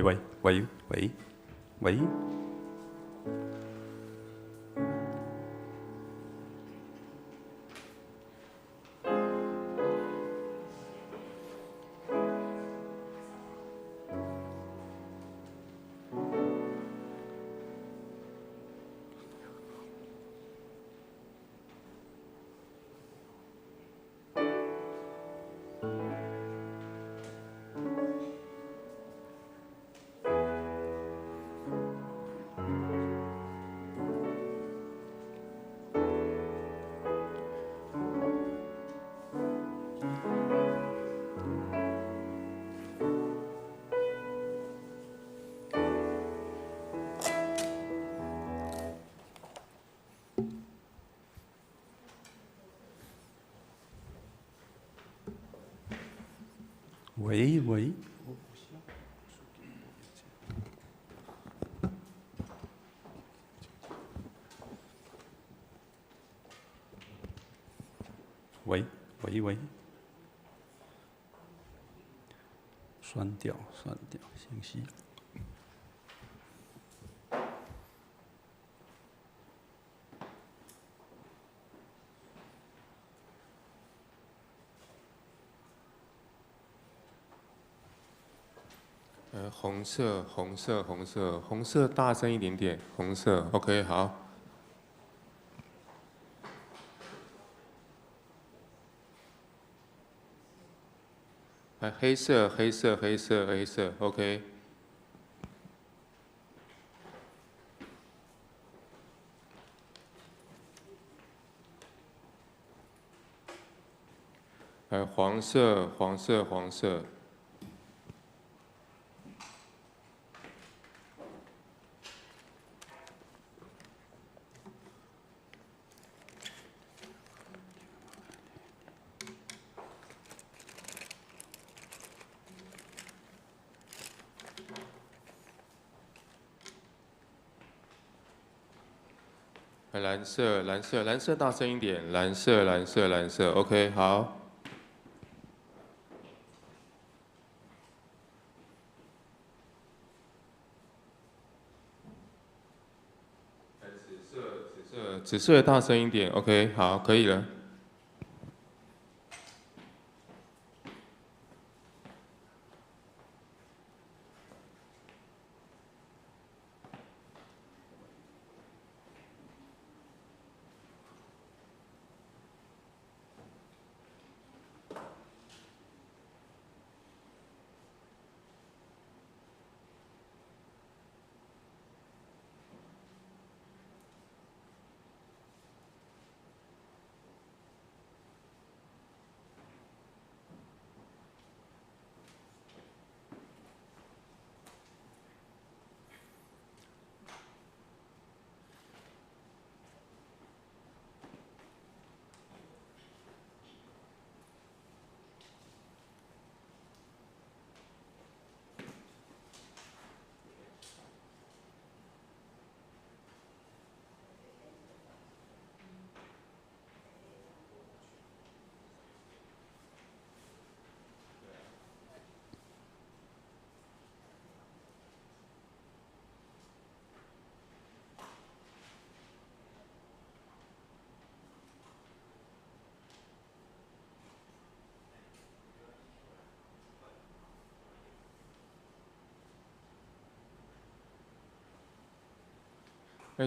喂喂喂喂喂，喂喂，喂喂喂，删掉信息。红色，红色，红色，红色，大声一点点，红色 ，OK， 好。黑色，黑色，黑色，黑色 ，OK。黄色，黄色，黄色。蓝色，蓝色，蓝色，大声一点，蓝色，蓝色，蓝色 ，OK， 好。紫色，紫色，紫色，大声一点 ，OK， 好，可以了。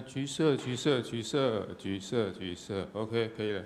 橘色，橘色，橘色，橘色，橘色 ，OK， 可以了。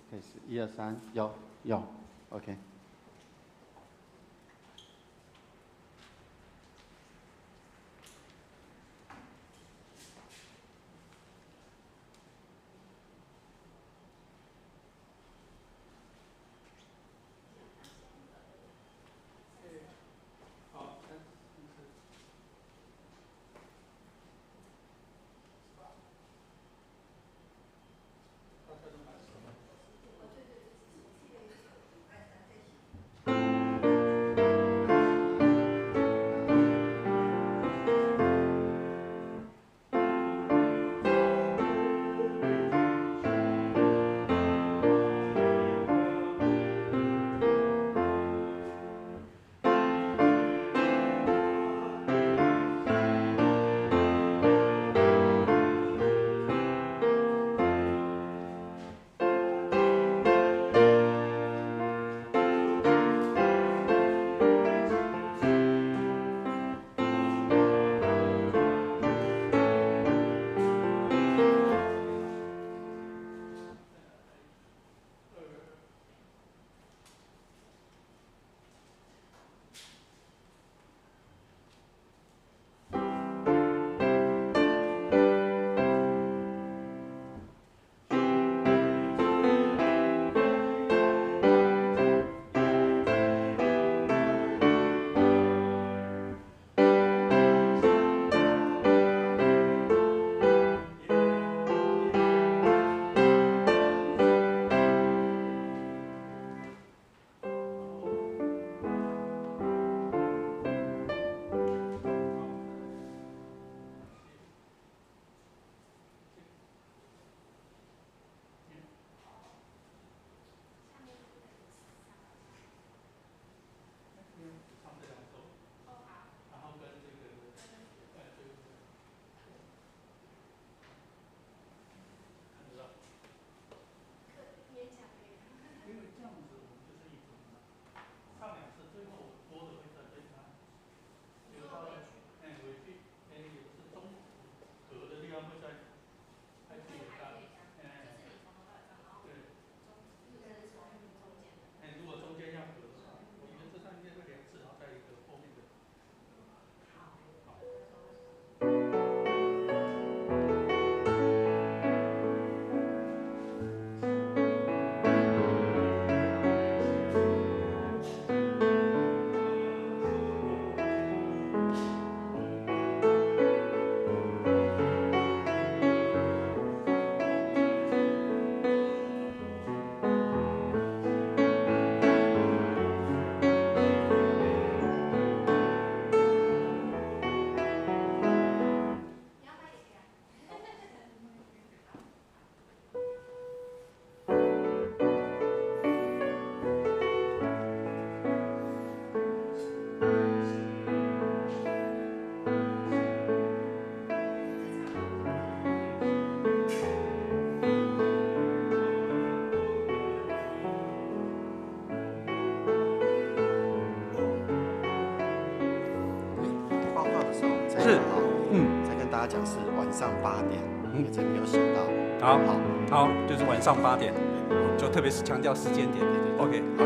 开始，1、2、3，有 ，OK。大家讲是晚上8点，这边有写到。好，就是晚上8点，就特别是强调时间点。OK， 好。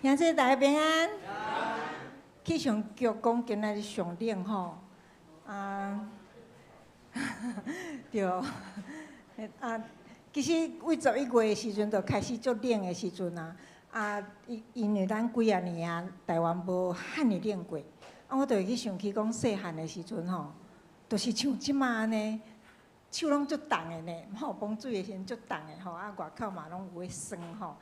兄弟大家平安。去上局讲今仔日上冷吼，对，其实为11月的时阵就开始足冷的时阵因为咱几啊年台湾无遐尼冷过，我就会去想起讲细汉的时阵吼，就是像即马安尼，手拢足冻的呢，吼，碰水的时阵足冻的吼，外口嘛拢有迄霜吼，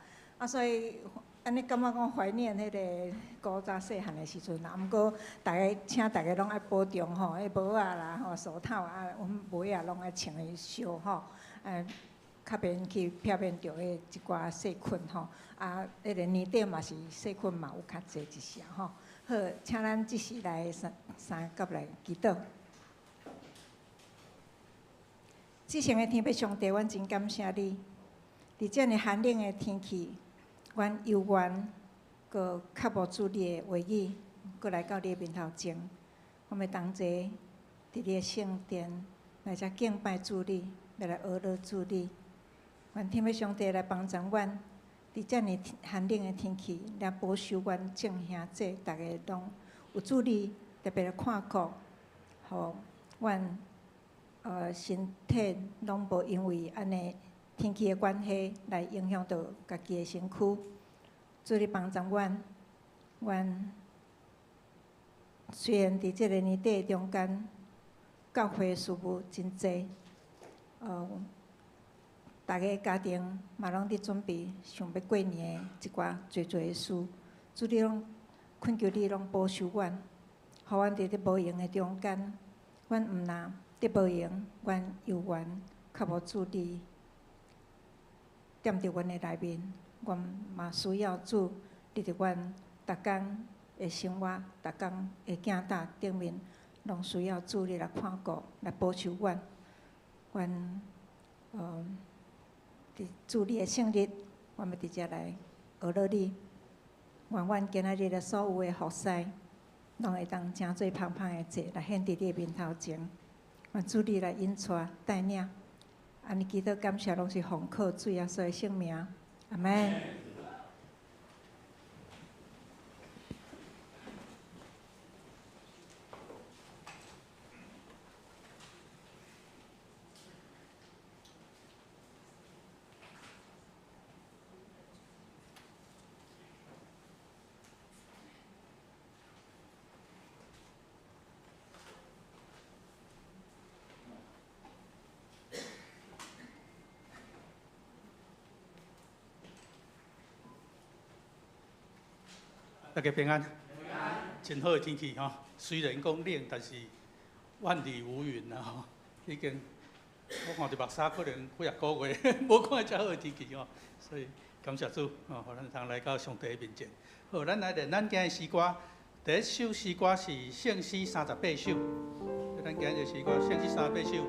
所以。安尼感觉讲怀念迄个古早细汉的时阵啦，毋过请大家拢爱保重吼，迄帽仔啦、吼手套阮妹仔拢爱穿伊烧吼，较免去避免着迄一寡细菌吼，迄个年底嘛是细菌嘛有较济一些吼。好，请咱即时来三甲来祈祷。至诚的天父上帝，阮真感谢你，伫遮尔寒冷的天气。阮犹原阁较无注你的话语，阁来到你的面头前，我们同齐伫你的圣殿来遮敬拜主你，要来学乐主你。愿天父上帝来帮助阮，伫遮尔寒冷的天气，来保守阮众兄弟，大家拢有主你，特别来看顾，互阮身体拢无因为安尼。天气的关系来影响到家己的身躯，主你帮助阮虽然伫即个年底中间，教会事务真济，大家家庭嘛拢伫准备想要过年的一寡侪的事，主你拢恳求你拢保守阮，互阮伫咧无闲的中间，阮毋若伫无闲，阮犹原较无主你。踮伫阮的内面，阮嘛需要主伫伫阮逐工的生活、逐工的囝仔顶面，拢需要主你来看顾、来保守阮。阮伫主你的圣日，阮要伫遮来学乐你。愿阮今仔日的所有的服侍，拢会当诚做芳芳的祭来献伫你的面头前。愿主你来引带带领。安尼祈祷感谢，拢是奉靠主耶稣的圣名，阿门。大家平安，真好的天气吼。虽然讲冷，但是万里无云啦吼。已经我看着目屎可能几啊个月无看遮好的天气吼，所以感谢主吼，互咱通来到上帝的面前。好，咱来练咱今日诗歌，第一首诗歌是《圣诗38首》。咱今日诗歌《圣诗38首》，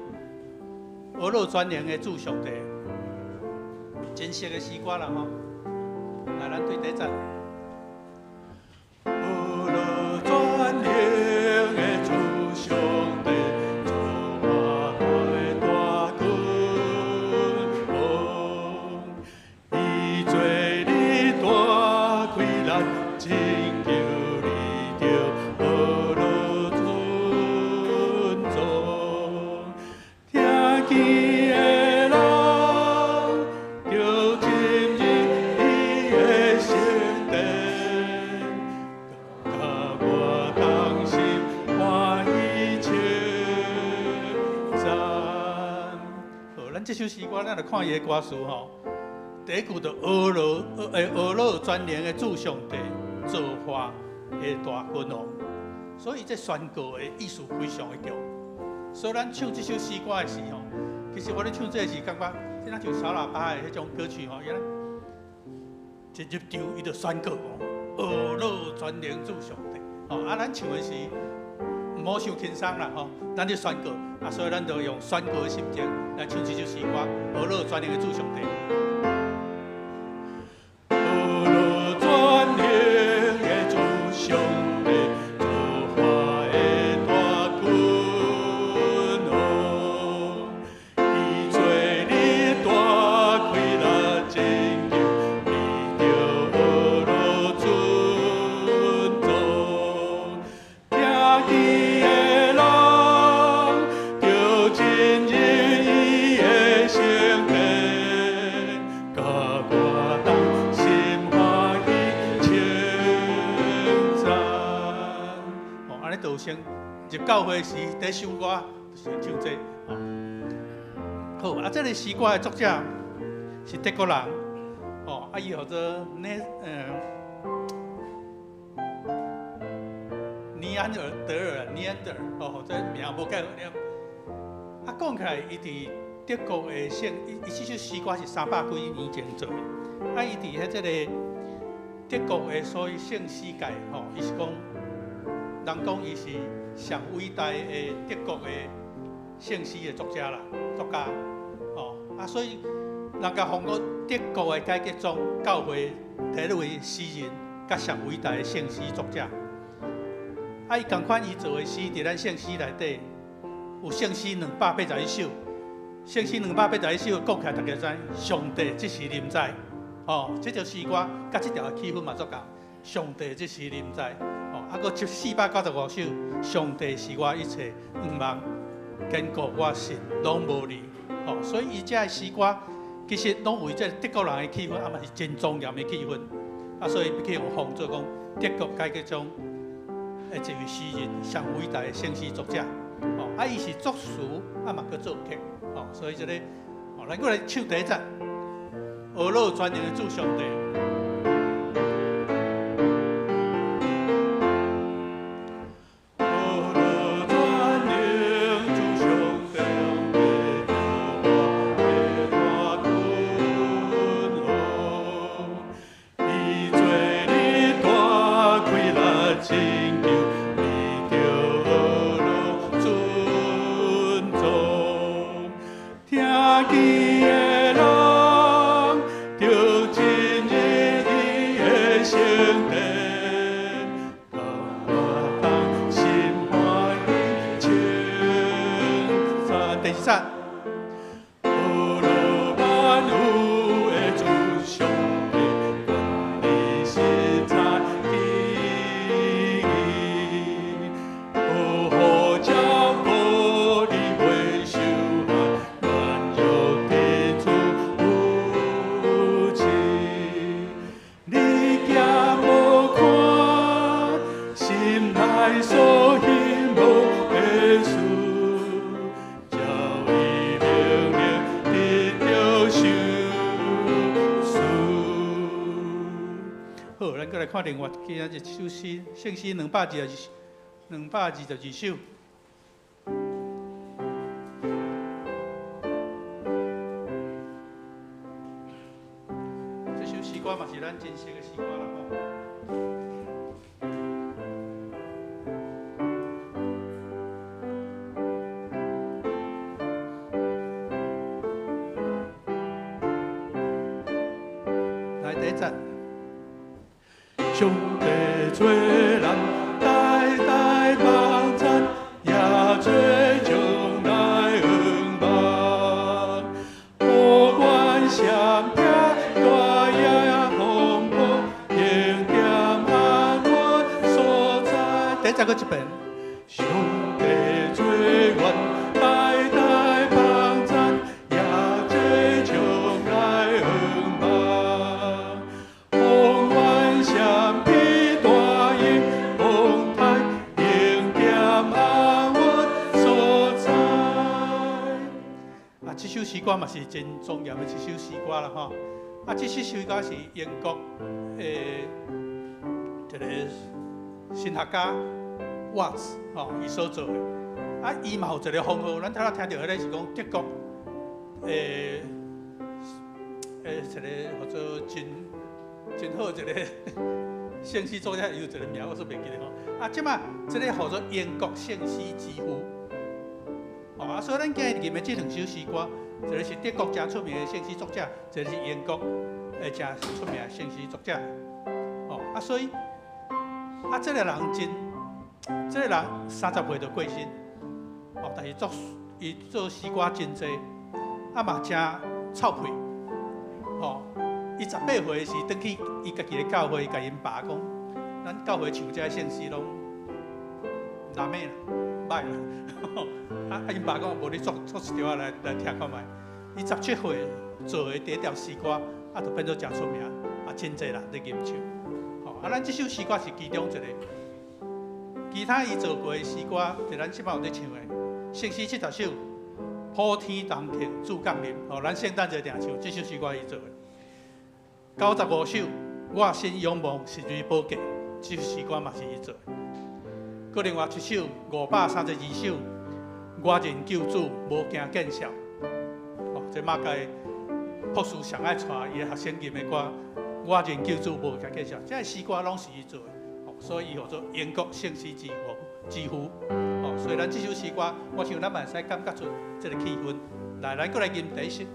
俄罗专营的主上帝，真实的诗歌啦吼。来，咱对第一站。这首诗歌，咱来看伊的歌词吼。第一句就俄罗专营的主上帝造化的大君王，所以这宣告的意思非常的强。所以咱唱这首诗歌的时候，其实我咧唱这个时感觉，即咱像小喇叭的迄种歌曲吼，伊一入场伊就宣告俄罗专营主上帝。吼，咱唱的是唔好伤轻松啦吼，咱咧宣告。所以咱就用宣告的心情来唱这首诗歌，俄罗专营的主上帝。俄罗专营的主上帝，造化的大君王，伊做你大开力拯救，你着俄罗尊先入教会时第一首歌就是唱这。好，啊，这个诗歌的作者是德国人，哦，啊，伊叫做尼安德尔，哦，这名无介好念。啊，讲起来，伊伫德国的伊这首诗歌是300几年前做的。啊，伊伫迄个德国的所谓圣诗界，吼，伊是讲，人讲伊是上伟大的德国的圣诗的作家，哦，啊，所以人家讲过德国的改革中教会第一位诗人，甲上伟大的圣诗作者。啊，伊同款伊做的诗，伫咱圣诗内底有圣诗281首，圣诗281首讲起来，大家知，上帝即时临在，哦，这条诗歌甲这条气氛嘛足共，上帝即时临在，哦，啊，佫495首，上帝是我一切愿望，坚固我心，拢无离，哦，所以伊遮的诗歌其实拢为这德国人的气氛，啊嘛是真庄严的气氛，啊，所以去用奉做讲德国改革中。一位诗人，上伟大的圣诗作者，哦，啊，伊是作词，啊嘛，佮作曲，哦，所以这个，哦，咱过来唱第一节，俄罗专营的主上帝。看另外今仔一首诗，圣诗222首。这首诗歌嘛是咱真熟的诗歌啦吼。来第一节。上帝做咱代代帮衬，也做将来愿望。无管闪避大野风波，迎点安稳所在。第一再搁一遍。上帝做阮代代帮衬，也做将来愿望。风远闪避。这首诗歌嘛是真庄严的一首诗歌啦吼。啊，这首诗歌是英国一个神学家 Watts 吼伊所做的。啊，伊嘛有一个封号，咱头仔听到迄个是讲德国一个叫做真好一个圣诗作者，有一个名我说袂记得吼。啊，即嘛这个叫做英国圣诗之父。哦，啊，所以咱今日念的这两首诗歌，一个是德国真出名的圣诗作者，一个是英国真出名的圣诗作者。哦，啊，所以啊，这个人30岁就过身，哦，但是伊做诗歌真济，啊嘛真臭屁。哦，伊18岁时转去伊家己的教会，甲因爸讲，咱教会唱这圣诗拢难咩啦，歹啦。啊！因爸讲无你作一条来听看卖。伊17岁做的第一条诗歌，啊，就变做真出名，啊，真济人在吟唱。吼，啊，咱这首诗歌是其中一个。其他伊做过的诗歌，就咱即摆有咧唱的，圣诗70首，普天同庆主降临，哦，咱圣诞节定唱，这首诗歌伊做的。95首，我心仰望是为宝贵，这首诗歌嘛是伊做的。佮另外一首532首，我认救主无惊见笑，哦，这马街博士上爱带伊的学生吟的歌，我认救主无惊见笑，这诗歌拢是伊做的。所以叫做英国圣诗之父，哦，所以咱这首诗歌，我想咱嘛会使感觉出这个气氛。来，咱过来吟第一节。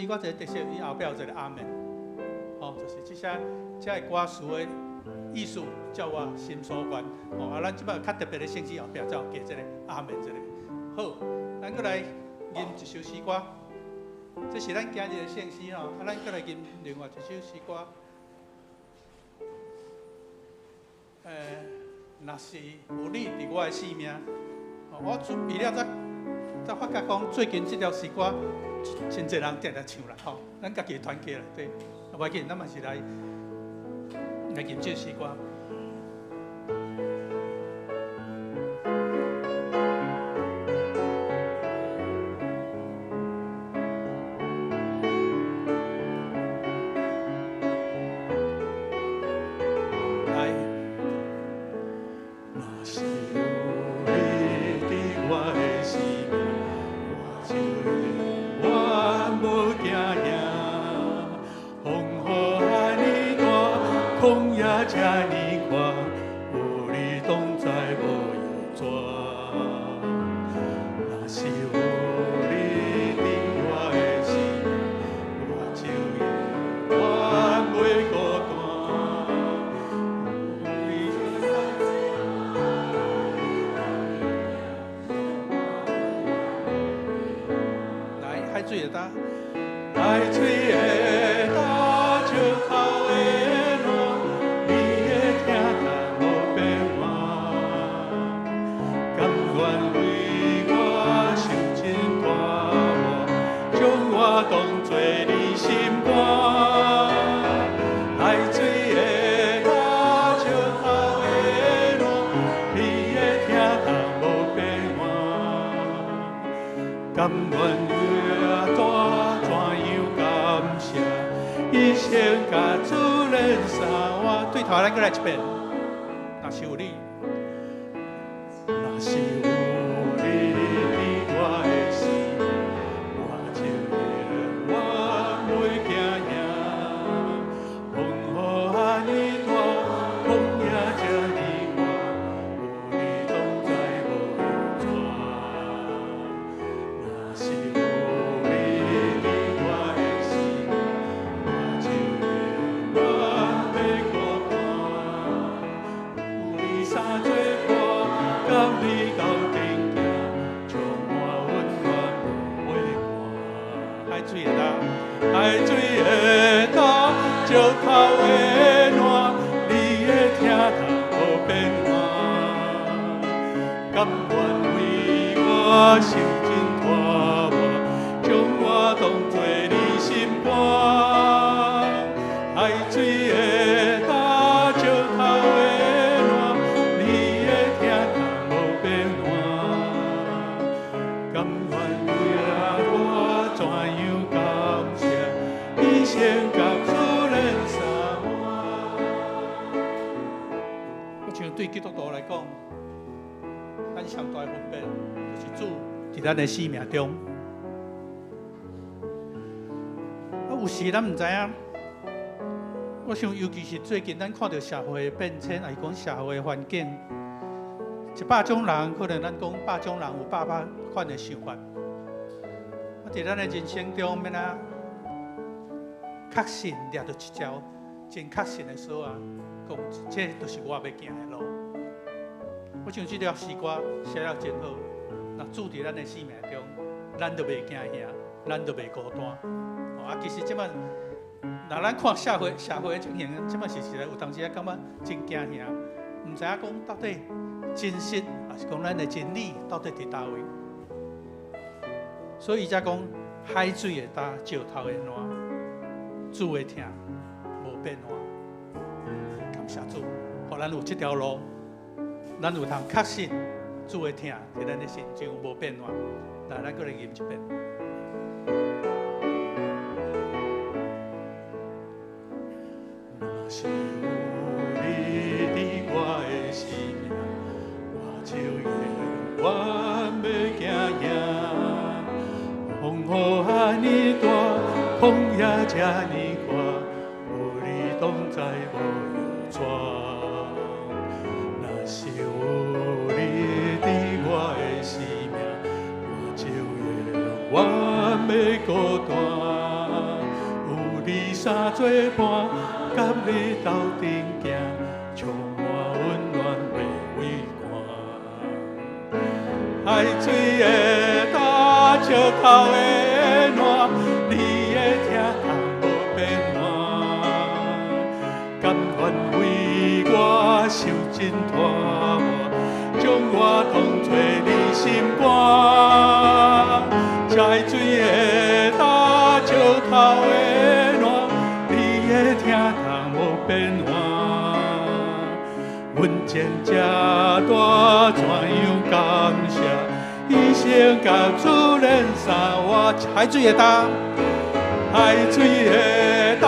我这特色，伊后壁有一个阿门，哦，就是这个歌词的意思，叫我心所愿。哦，啊，咱即摆较特别的圣诗后壁，才有加这个阿门这个。好，咱过来吟一首诗歌，这是咱今日的圣诗哦。啊，咱过来吟另外一首诗歌。若是有你伫我的生命，哦，我准备了才发觉讲，最近这条诗歌。真侪人定定唱啦，吼！咱家己团结来，对，啊，无要紧，咱嘛是来吟这诗歌。来，若是有你伫我的生命，我就。无惊惊，风雨安尼大，风也这呢宽，有你同在无忧抓。若是有你伫我的心，我就永远袂孤单。来，海水的打。海水的打石头的浪，你的听它无变化，甘愿为我受尽大磨，将我当作你心肝。海水的打石头的浪，你的听它无变化，甘愿越大。一生甲主人相我，对头咱过来一遍。若是有你，若是有你伫我的心，我就永远袂惊惊。风雨安尼大，风也这呢大，有你同在无忧抓。若是有你伫我的心。海水的打，石头的烂，你的听它无变化，甘愿为我受尽拖磨，将我当作你心肝。海水的打，石头的烂，你的听它无变化，甘愿为我怎样感谢？一生甲主人相我。我像对基督徒来讲，咱上大的分别就是主伫咱的生命中。有时咱唔知影，我想尤其是最近咱看到社会的变迁，还是讲社会的环境， 100种人，可能咱讲100种人有100款的想法。啊，伫咱的人生中，免啊，确信抓到一条真确信的锁啊，讲这就是我要行的路。我想这条诗歌写了真好，若注伫咱的生命中，咱就袂惊吓，咱就袂孤单。啊，其实即摆，若咱看社会的情形，即摆是实在有当时啊感觉真惊吓，毋知影讲到底真实，还是讲咱的真理到底伫倒位？所以伊才讲海水会干，石头会烂，主会听，无变化。感谢主，互咱有这条路，咱有通确信主会听，伫咱的心中无变化。来，咱过来吟一遍。若是有你伫我的生命，我就永远袂惊吓。风雨安尼大，风也这呢大，有你同在无忧愁。若是有你伫我的生命，我就永远袂孤单。有你相作伴，甲你斗阵行，充满温暖袂畏寒。海水的干，石头的烂，你的听通无变化。甘愿为我受尽拖磨，将我当作你心肝。海水的干，石头的烂，你的听通无变化。阮情这大，怎样感谢？一生甲主人相活，海水的干，海水的干，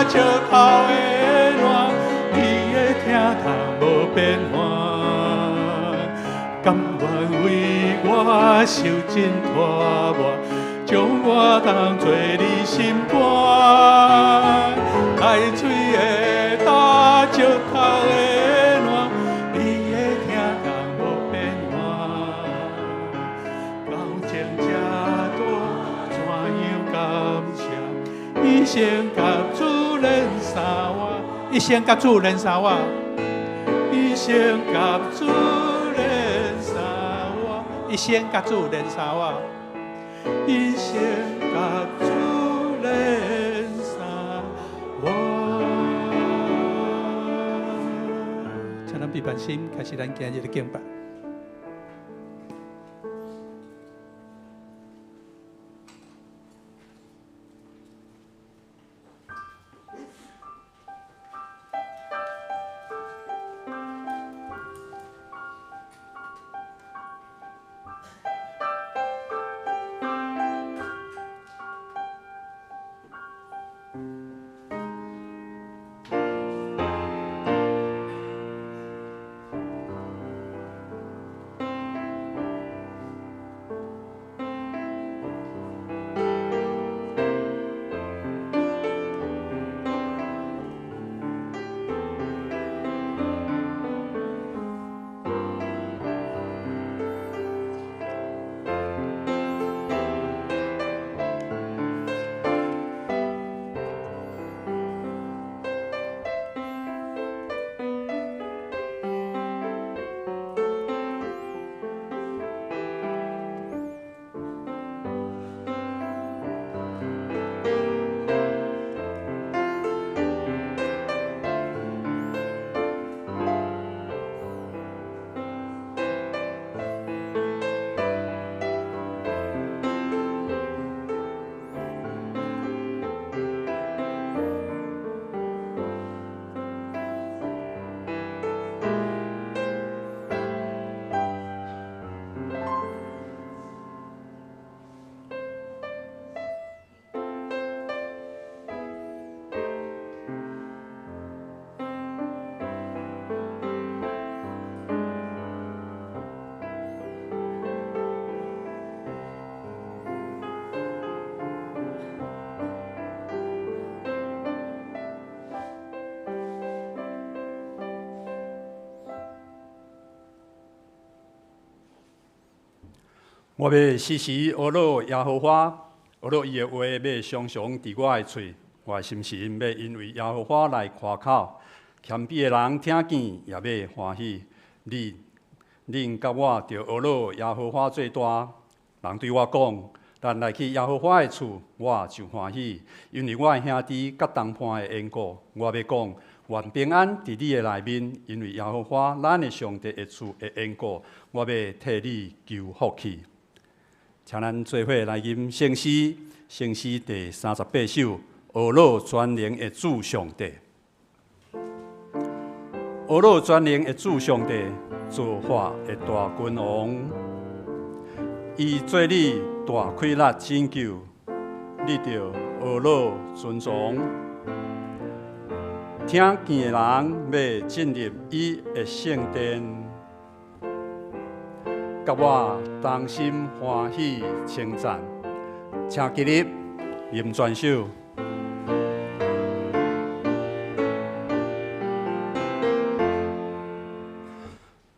石头的烂，你的听通无变化。甘愿为我受尽拖磨，将我当作你心肝。海水的干，石头的烂，你的听通无变化。感情这大，怎样感谢？一生甲主人相活，一生甲主人相活，一生甲主人相活，一生甲主人相活，一生甲主人相活。请咱闭眼心，开始咱今日的敬拜。我要时时学老耶和华，学老伊的话要常常伫我的喙，我的心神要因为耶和华来夸口。谦卑的人听见也要欢喜。恁甲我着学老耶和华最大。人对我讲，但来去耶和华的厝，我就欢喜，因为我的兄弟甲同伴的缘故。我要讲，愿平安伫你的内面，因为耶和华咱的上帝的厝的缘故，我要替你求福气。请咱做伙来吟圣诗，圣诗第38首，学老全能的主上帝。学老全能的主上帝，造化的大君王，伊做你大开力拯救，你着学老尊崇。听见的人要进入伊的圣殿。甲我同心欢喜称赞，请起立吟全首。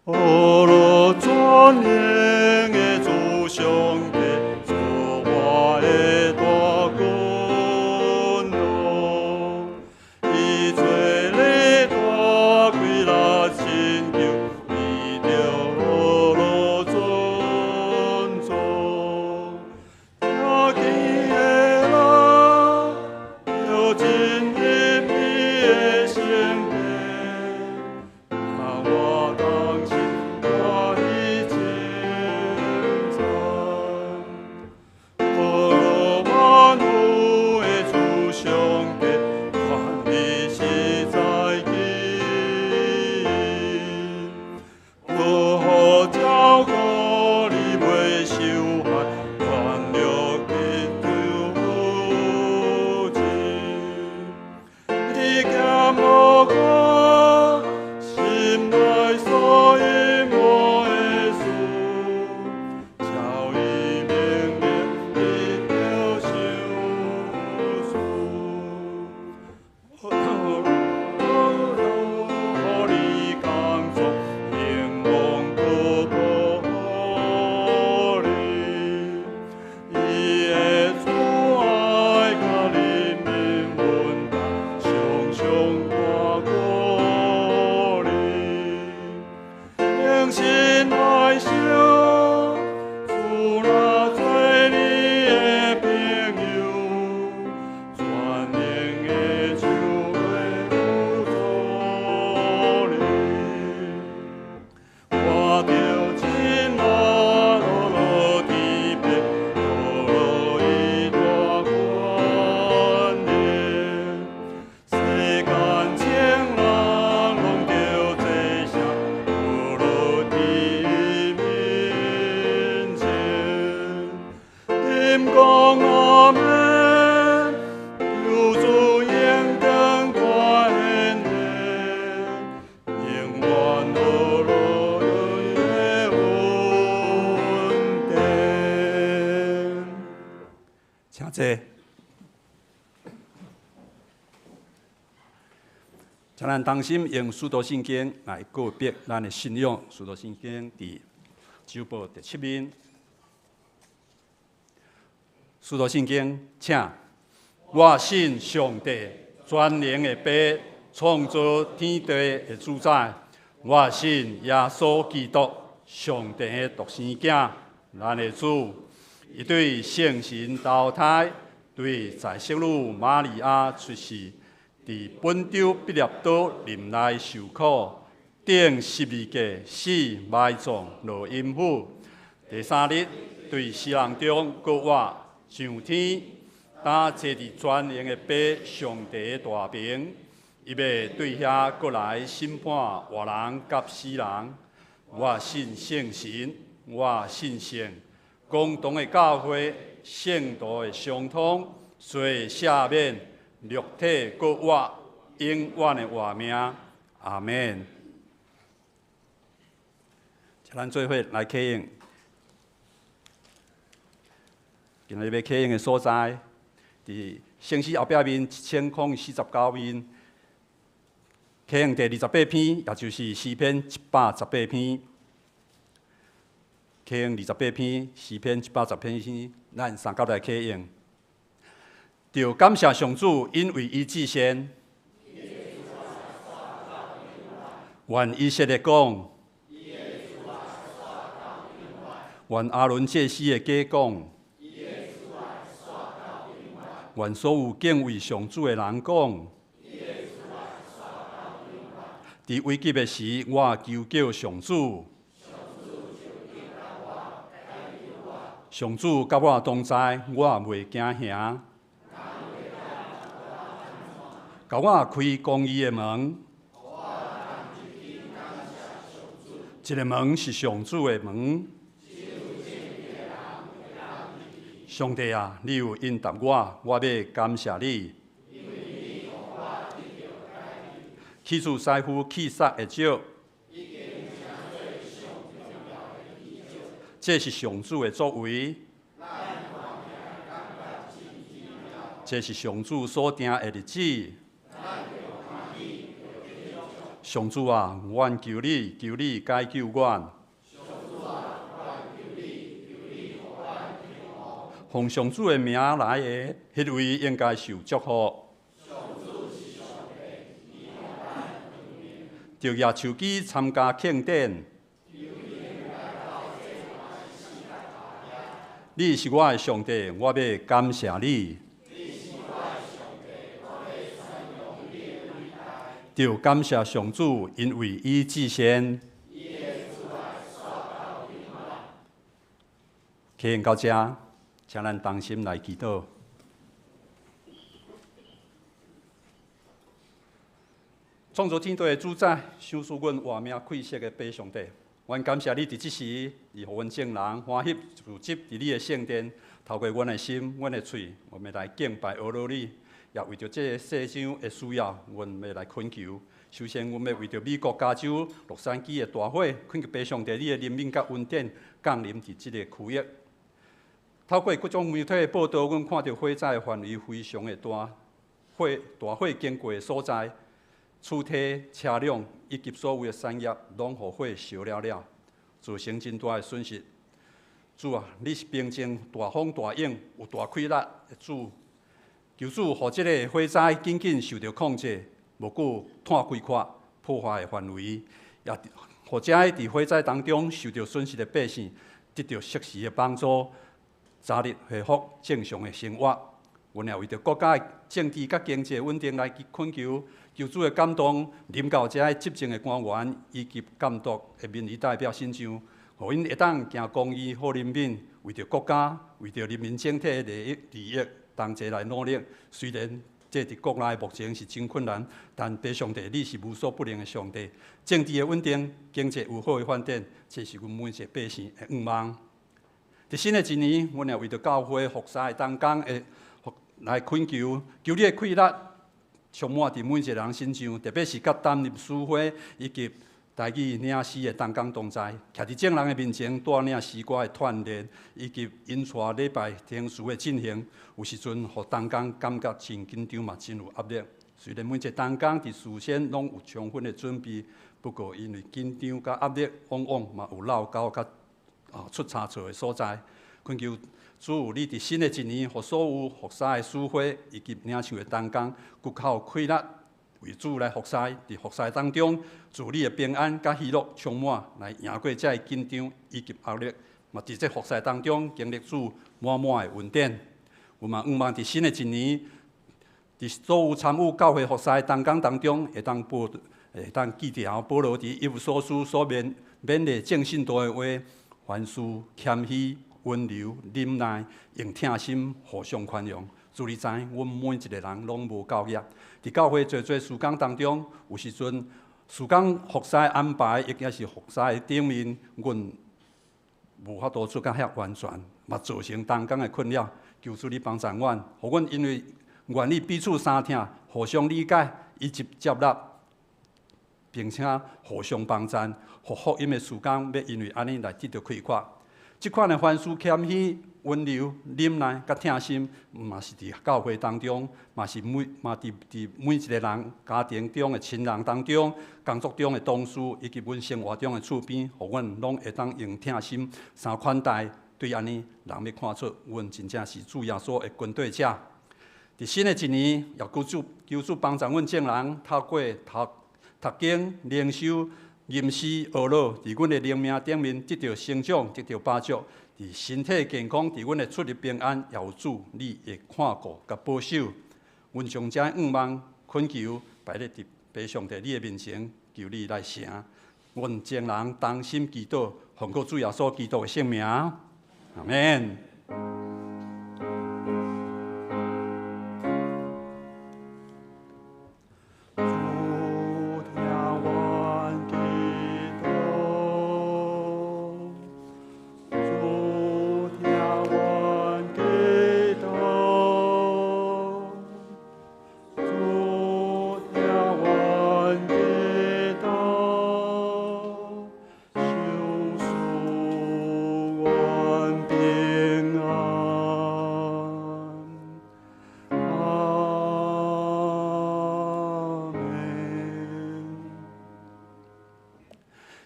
学老全能的主上帝，造化的大君王，伊做你大开力拯救，你着学老尊重。听见的人要进入伊的圣殿，甲我同心欢喜称赞。学老万有的主上帝，愿你实在紧，保护照顾你袂受害，愿乐基督情。你咸无我心内所隐瞒的事，照伊明言，你着受事。予你工作，名望可保你。伊的慈爱甲人民温柔，常常带过你。用心爱惜，主若做你的朋友，全能的手会扶助你。我着真爱落落地白，落落伊大观念。世间情人拢着坐下，落落伫伊面前。因讲阿们，求主应更快现现，永远落落的恩典。请坐。请咱同心用使徒圣经来告别咱的信仰。使徒圣经伫周报第7面。使徒圣经，请我信上帝全能的爸，创造天地的主宰。我信耶稣基督，上帝的独生囝，咱的主。伊对圣神投胎，对在圣女玛利亚出世，伫本州毕业岛林内受苦，顶12架死埋葬落阴府。第3日对死人中搁活上天，打坐伫全能的爸上帝的大屏，伊要对遐搁来审判活人甲死人。我信圣神，我信圣，共同的教会，圣道的相通，随赦免，肉体搁活，永远的活命。阿门。请咱做伙来启用。今日要启用的所在，伫圣诗后壁面1049面，启用第28篇，也就是诗篇118篇。经28篇，诗篇110篇，咱3角来起用。就感谢上主，因为伊至善。愿以色列讲，愿阿伦祭司的家讲，愿所有敬畏上主的人讲。伫危急的时，我求救上主。上主甲我同在，我袂惊吓。甲我开公义的门。这个门是上主的门。上帝啊，你有应答我，我要感谢你。起厝师傅气煞的少，这是上主的作为，这是上主所定的日子。上主啊，阮求你，求你解救阮。奉上主的名来的，迄位应该受祝福。着野手机参加庆典，你是我的上帝，我要感谢你。就感谢上主，因为伊至善。起用到这，请咱同心来祈祷。创造天地的主宰，赏赐阮活命气息的爸上帝，阮感谢你伫即时，以互阮众人欢喜聚集伫你的圣殿，透过阮的心、阮的嘴，我们来敬拜阿罗你。也为着这个世上的需要，阮要来恳求。首先，阮要为着美国加州洛杉矶的大火，恳求爸上帝你的怜悯甲恩典降临伫即个区域。透过各种媒体的报道，阮看到火灾的范围非常的大，大火经过的所在。厝体、车辆以及所有的产业，拢互火烧了了，造成真大的损失。主啊，你是平静大风大影、有大气力的主，求主互这个火灾紧紧受到控制，无久炭开阔，破坏的范围，也互这伫火灾当中受到损失的百姓得到适时的帮助，早日恢复正常的生活。阮也为着国家的政治甲经济稳定来恳求，求主的感动临到这执政的官员以及监督的民意代表身上，互因会当行公义、好人民，为着国家、为着人民整体的利益，同齐来努力。虽然这伫国内目前是真困难，但爸上帝，你是无所不能的上帝。政治的稳定、经济有好的发展，这是阮每一个百姓的愿望。伫新的一年，阮也为着教会服侍当工的来恳求，求你的气力充满伫每一个人身上，特别是甲担任司会以及台语领诗的当工同在，徛伫众人的面前带领诗歌的团练，以及引带礼拜天事的进行，有时阵互当工感觉真紧张嘛，真有压力。虽然每一个当工伫事先拢有充分的准备，不过因为紧张甲压力，往往嘛有漏交甲出差错的所在，恳求。主，你伫新的一年，互所有服侍的司会以及领袖的当工，骨靠气力为主来服侍，伫服侍当中，祝你的平安甲喜乐充满，来赢过这紧张以及压力，嘛伫这服侍当中经历主满满的恩典。我嘛愿望伫新的一年，伫所有参与教会服侍的当工当中，会当记住保罗伫以弗所书所勉励正信徒的话，凡事谦虚。温柔、忍耐、用疼心、互相宽容。主你知，阮每一个人拢无够业。伫教会做事工当中，有时阵事工服侍安排，亦也是服侍的顶面，阮无法度做甲遐完全，嘛造成当工的困扰。求主你帮助阮，互阮因为愿意彼此相听，互相理解以及接纳，并且互相帮衬，互福音的事工要因为安尼来得到开阔。即款的凡事谦虚、温柔、忍耐、甲疼心，嘛是伫教会当中，嘛伫每一个人家庭中的亲人当中、工作中的同事，以及阮生活中的厝边，互阮拢会当用疼心相款待。对安尼，人要看出阮真正是主耶稣的军队者。伫新的一年，也求主帮助阮众人，透过读经、灵修、吟诗学老，伫阮的灵命顶面得到成长，得到帮助。伫身体健康，伫阮的出入平安，也有主你会看顾甲保守。阮将这愿望恳求摆咧伫上帝你的面前，求你来成。阮众人同心祈祷，奉靠主耶稣基督的圣名，阿免。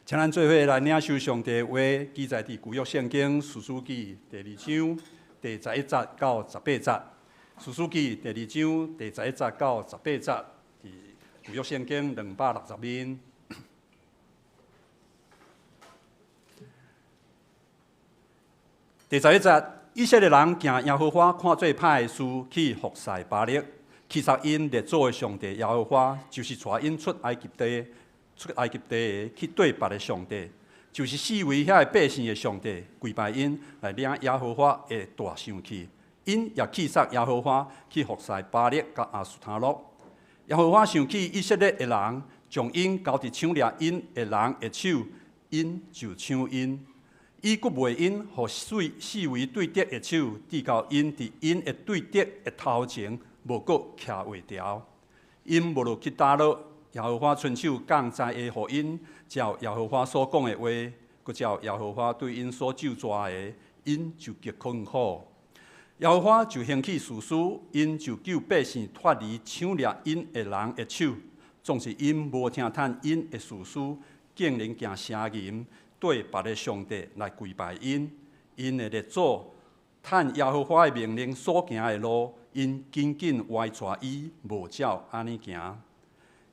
请咱做伙来领受上帝话，记载伫旧约圣经士师记第2章第11节到18节。士师记第2章第11节到18节，伫旧约圣经260面。第11节，以色列人行耶和华看做歹的事，去服侍巴力，其实因列祖的上帝耶和华，就是带因出埃及地的去对别的上帝，就是四围遐的百姓的上帝，跪拜因来领耶和华的大圣去。因也弃杀耶和华，去服侍巴力甲亚斯他录。耶和华想起以色列的人，将因交伫抢掠因的人的手，因就抢因。伊佫袂因，互四围对敌的手抵到因伫因的对敌的头前，无佫徛袂牢。因无落去打落。耶和华伸手降灾的，互因照耶和华所讲的话，佮照耶和华对因所咒詛的，因就极困苦。耶和华就兴起士师，因就救百姓脱离抢掠因的人的手。总是因无听叹因的士师，竟然行邪淫，对别的上帝来跪拜因。因的列祖趁耶和华的命令所行的路，因紧紧歪带伊，无照安尼行。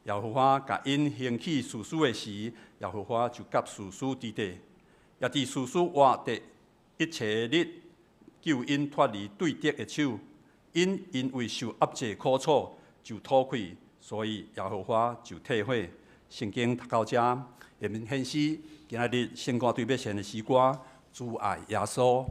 耶和华甲因兴起士师的时，耶和华就甲士师伫地，也伫士师活的一切日，救因脱离对敌的手。因为受压制苦楚，就吐气，所以耶和华就退火。圣经读到这，下面献诗，今仔日圣歌对要献的诗歌，主爱耶稣。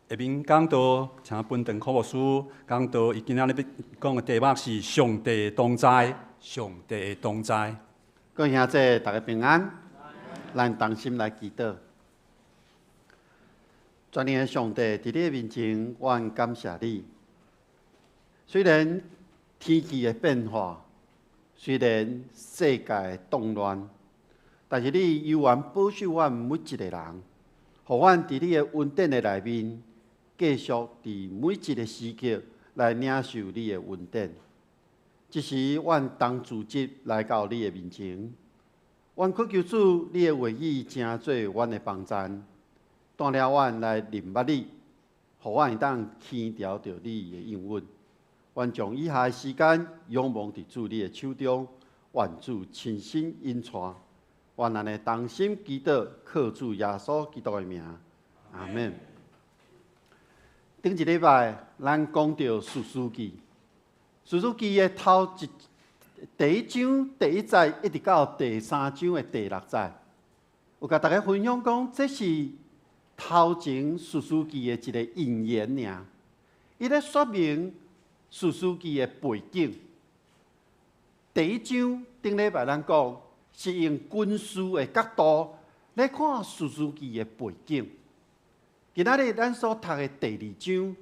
下面讲到，请本堂科牧师讲到，伊今仔日要讲的题目是上帝同在，上帝同在。各位兄弟，大家平安，咱同心来祈祷。全能的上帝，伫你的面前，我感谢你。虽然天气的变化，虽然世界的动乱，但是你犹原保守阮每一个人，互阮伫你的恩典的内面，继续伫每一个时刻来领受你的恩典。即时，阮当自责来到你的面前，阮恳求主，你的话语成做阮的帮站，带领阮来明白你，互阮会当牵调着你的应允。阮将以下的时间仰望伫主你的手中，愿主亲身引带。阮安尼同心祈祷，靠主耶稣基督的名，阿门。顶一礼拜，咱讲到士师记，士师记的第一章第一节一直到第3章的第6节，有甲大家分享讲，这是头前士师记的一个引言尔，伊咧说明士师记的背景。第一章顶礼拜咱讲是用军事的角度来看士师记的背景。今仔日咱所读的第2章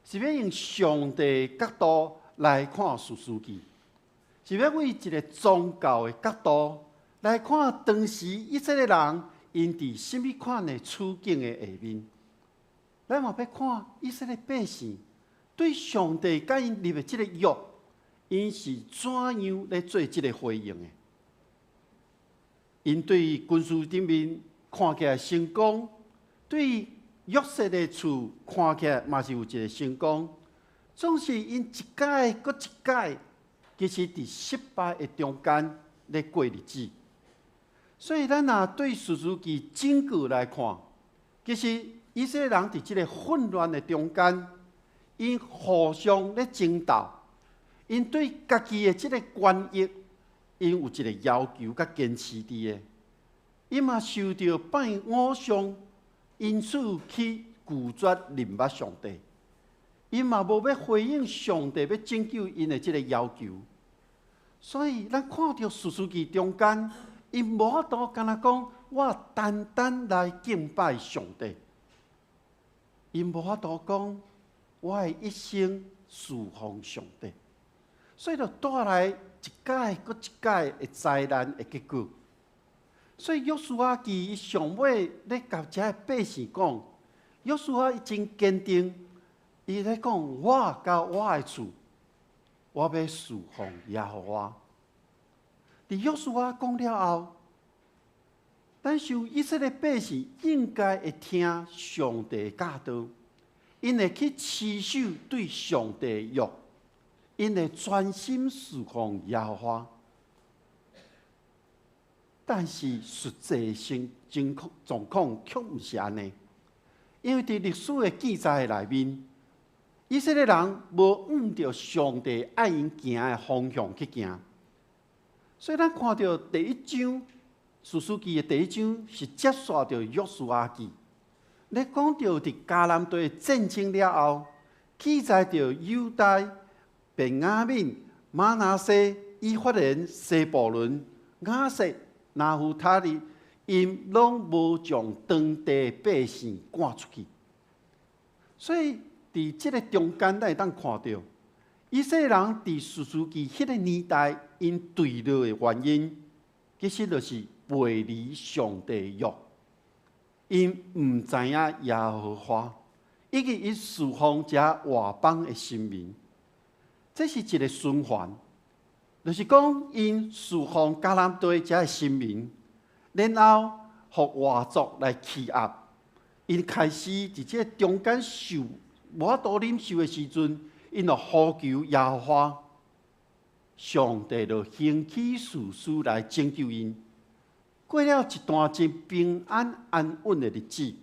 是要用上帝的角度来看士师记，是要为一个宗教的角度来看当时以色列人因伫什么款的处境的下面。咱嘛要看以色列百姓对上帝甲因立的这个约，因是怎样来做这个回应的？因对军事顶面看起来成功，对约瑟的厝看起来嘛是有一个成功，总是因一届搁一届，其实伫失败的中间咧过日子。所以咱若对士师记整个来看，其实以色列人伫这个混乱的中间，因互相咧争斗，因对家己的这个权益，因有一个要求甲坚持伫的，伊嘛受到拜偶像，因此去拒绝认捌上帝，因嘛无要回应上帝要拯救因的这个要求。所以咱看到士师记中间，因无法度干那讲，我单单来敬拜上帝，因无法度讲，我的一生侍奉上帝，所以就带来一届搁一届的灾难的结果。所以约书亚记伊上尾咧甲遮百姓讲，约书亚伊真坚定，伊咧讲我甲我的厝，我要侍奉耶和华。伫约书亚讲了后，咱像以色列百姓应该会听上帝的教导，因会去持守对上帝的约，因会专心侍奉耶和华。但是实际状况却不是安尼，因为伫历史的记载内面，以色列人无按照上帝爱因行的方向去行，所以咱看到第一章士师记的第一章是接续着约书亚记，咧讲到伫迦南地战争了后，记载着犹大、便雅悯、玛拿西、以法莲、西布伦、亚设、拿弗他利，因拢无将当地百姓赶出去。所以伫即个中间，咱会当看到以色列人伫士师记迄个年代因坠落的原因，其实就是背离上帝的约，因唔知影耶和华，以及因侍奉遮外邦的神明，这是一个循环。就是讲，因侍奉迦南地遮的神明，然后互外族来欺压，因开始伫这中间受无法度忍受的时阵，因就呼求耶和华，上帝就兴起士师来拯救因，过了一段真平安安稳的日子。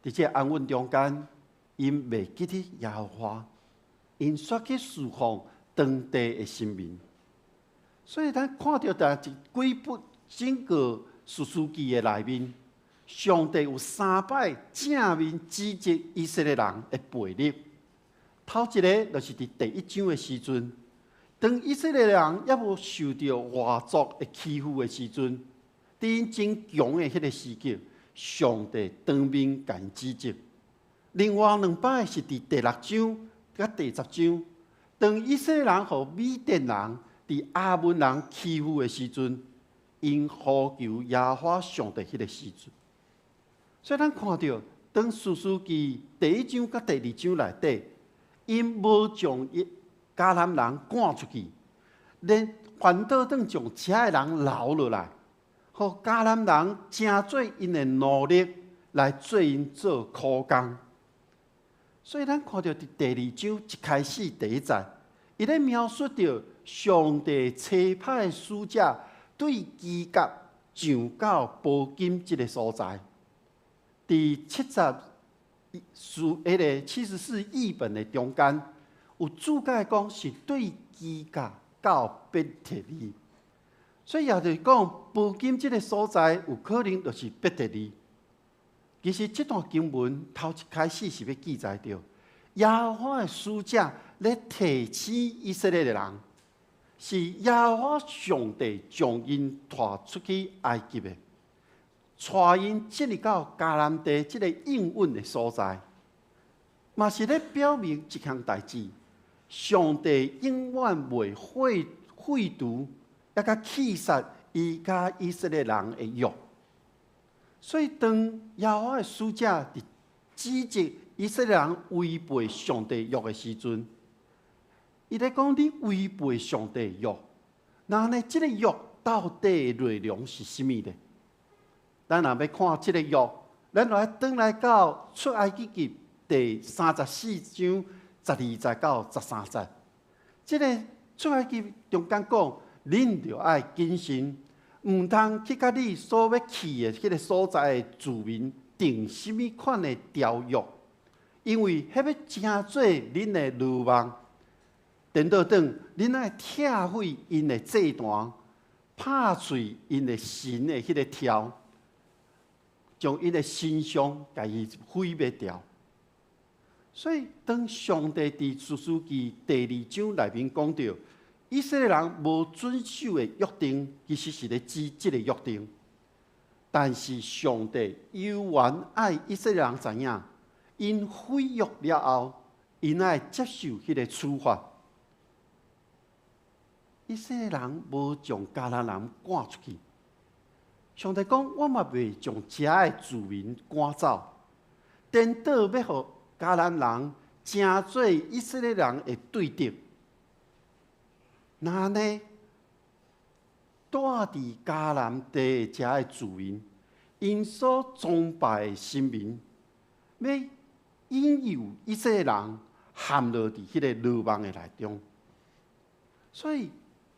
伫这安稳中间，因未记得耶和华，因煞去侍奉当地的神明，所以咱看到几部整个士师记的内面，上帝有3摆正面指责以色列人的悖逆。头一个就是伫第1章的时阵，当以色列人还无受到外族的欺负的时阵，伫因真强的迄个时刻，上帝当面甲因指责。另外2摆是伫第6章甲第10章，当以色列人和米甸人伫亚扪人欺负的时阵，因呼求耶和华上帝迄个时阵。所以咱看到，当士师记第1章甲第2章内底，因无将迦南人赶出去，连反倒当将遮的人留落来，互迦南人正做因的奴隶，来做因做苦工。所以咱看到伫第2章一开始第1节，伊咧描述着上帝差派使者对基甲上到宝金这个所在。第74译本的中间有注解讲是对基甲到伯特利，所以也就是讲宝金这个所在有可能就是伯特利。其实这段经文头一开始是要记载着耶和华的使者咧提醒以色列的人，是耶和华上帝将因带出去埃及的。带因进入到迦南地这个应允的所在，嘛是咧表明一项代志：上帝永远袂废除，也甲弃杀伊甲以色列人的约。所以，当耶和华的使者伫指责以色列人违背上帝约的时阵，伊咧讲你违背上帝约，那呢？这个约到底的内容是甚么呢？咱若要看这个约，咱来转来到出埃及记第34章12节到13节。这个出埃及中间讲，恁就爱谨慎，唔通去甲你所要去的迄个所在的住民定什么款的条约，因为迄要正做恁的鲁莽。等到等，恁爱拆毁因的祭坛，拍碎因的神的迄个条。将伊的形象甲伊毁灭掉。所以，当上帝伫士师记第2章内面讲到，以色列人无遵守的约定，其实是咧指这个约定。但是上帝犹原爱以色列人知影，因毁约了后，因爱接受迄个处罚。以色列人无将迦南人赶出去。上帝讲：“我嘛袂将遮的住民赶走，颠倒要互迦南人成做以色列人的对敌。那呢，住伫迦南地遮的住民，因所崇拜的神明，要引诱以色列人陷落伫迄个鲁莽的内中。所以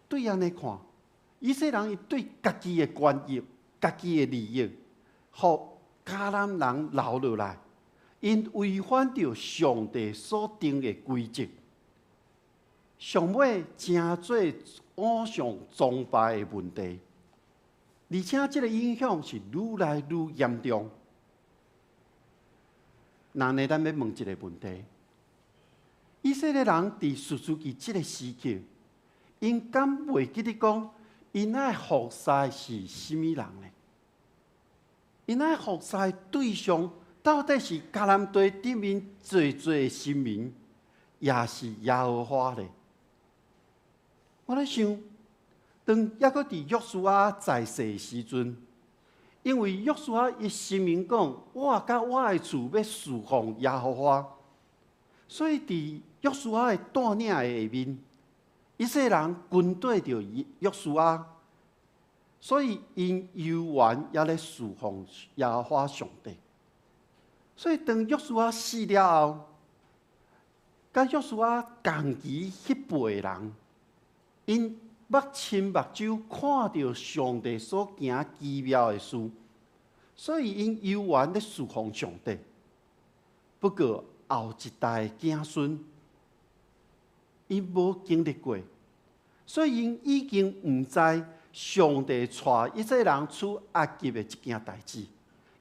对安尼看，以色列人伊对家己的权益。”家己的利益，互迦南人留落来，因违反着上帝所定的规则，上尾成做偶像崇拜的问题，而且这个影响是愈来愈严重。那呢，咱要问一个问题：以色列人伫士师记这个时期，因敢袂记得讲？因爱服侍是甚么人呢？因爱服侍对象到底是迦南地顶面最的神明，也是耶和华呢？我咧想，当抑搁伫约书亚在世时阵，因为约书亚伊声明讲，我甲我的厝要侍奉耶和华，所以伫约书亚的带领的下面。以色列人军队着约书亚，所以因犹原也咧侍奉耶和华上帝。所以当约书亚死了后，甲约书亚同期迄辈人，因目亲目睭看到上帝所行奇妙的事，所以因犹原咧侍奉上帝。不过后一代的子孙，因无经历过，所以因已经毋知上帝带以色列人出埃及的这件代志，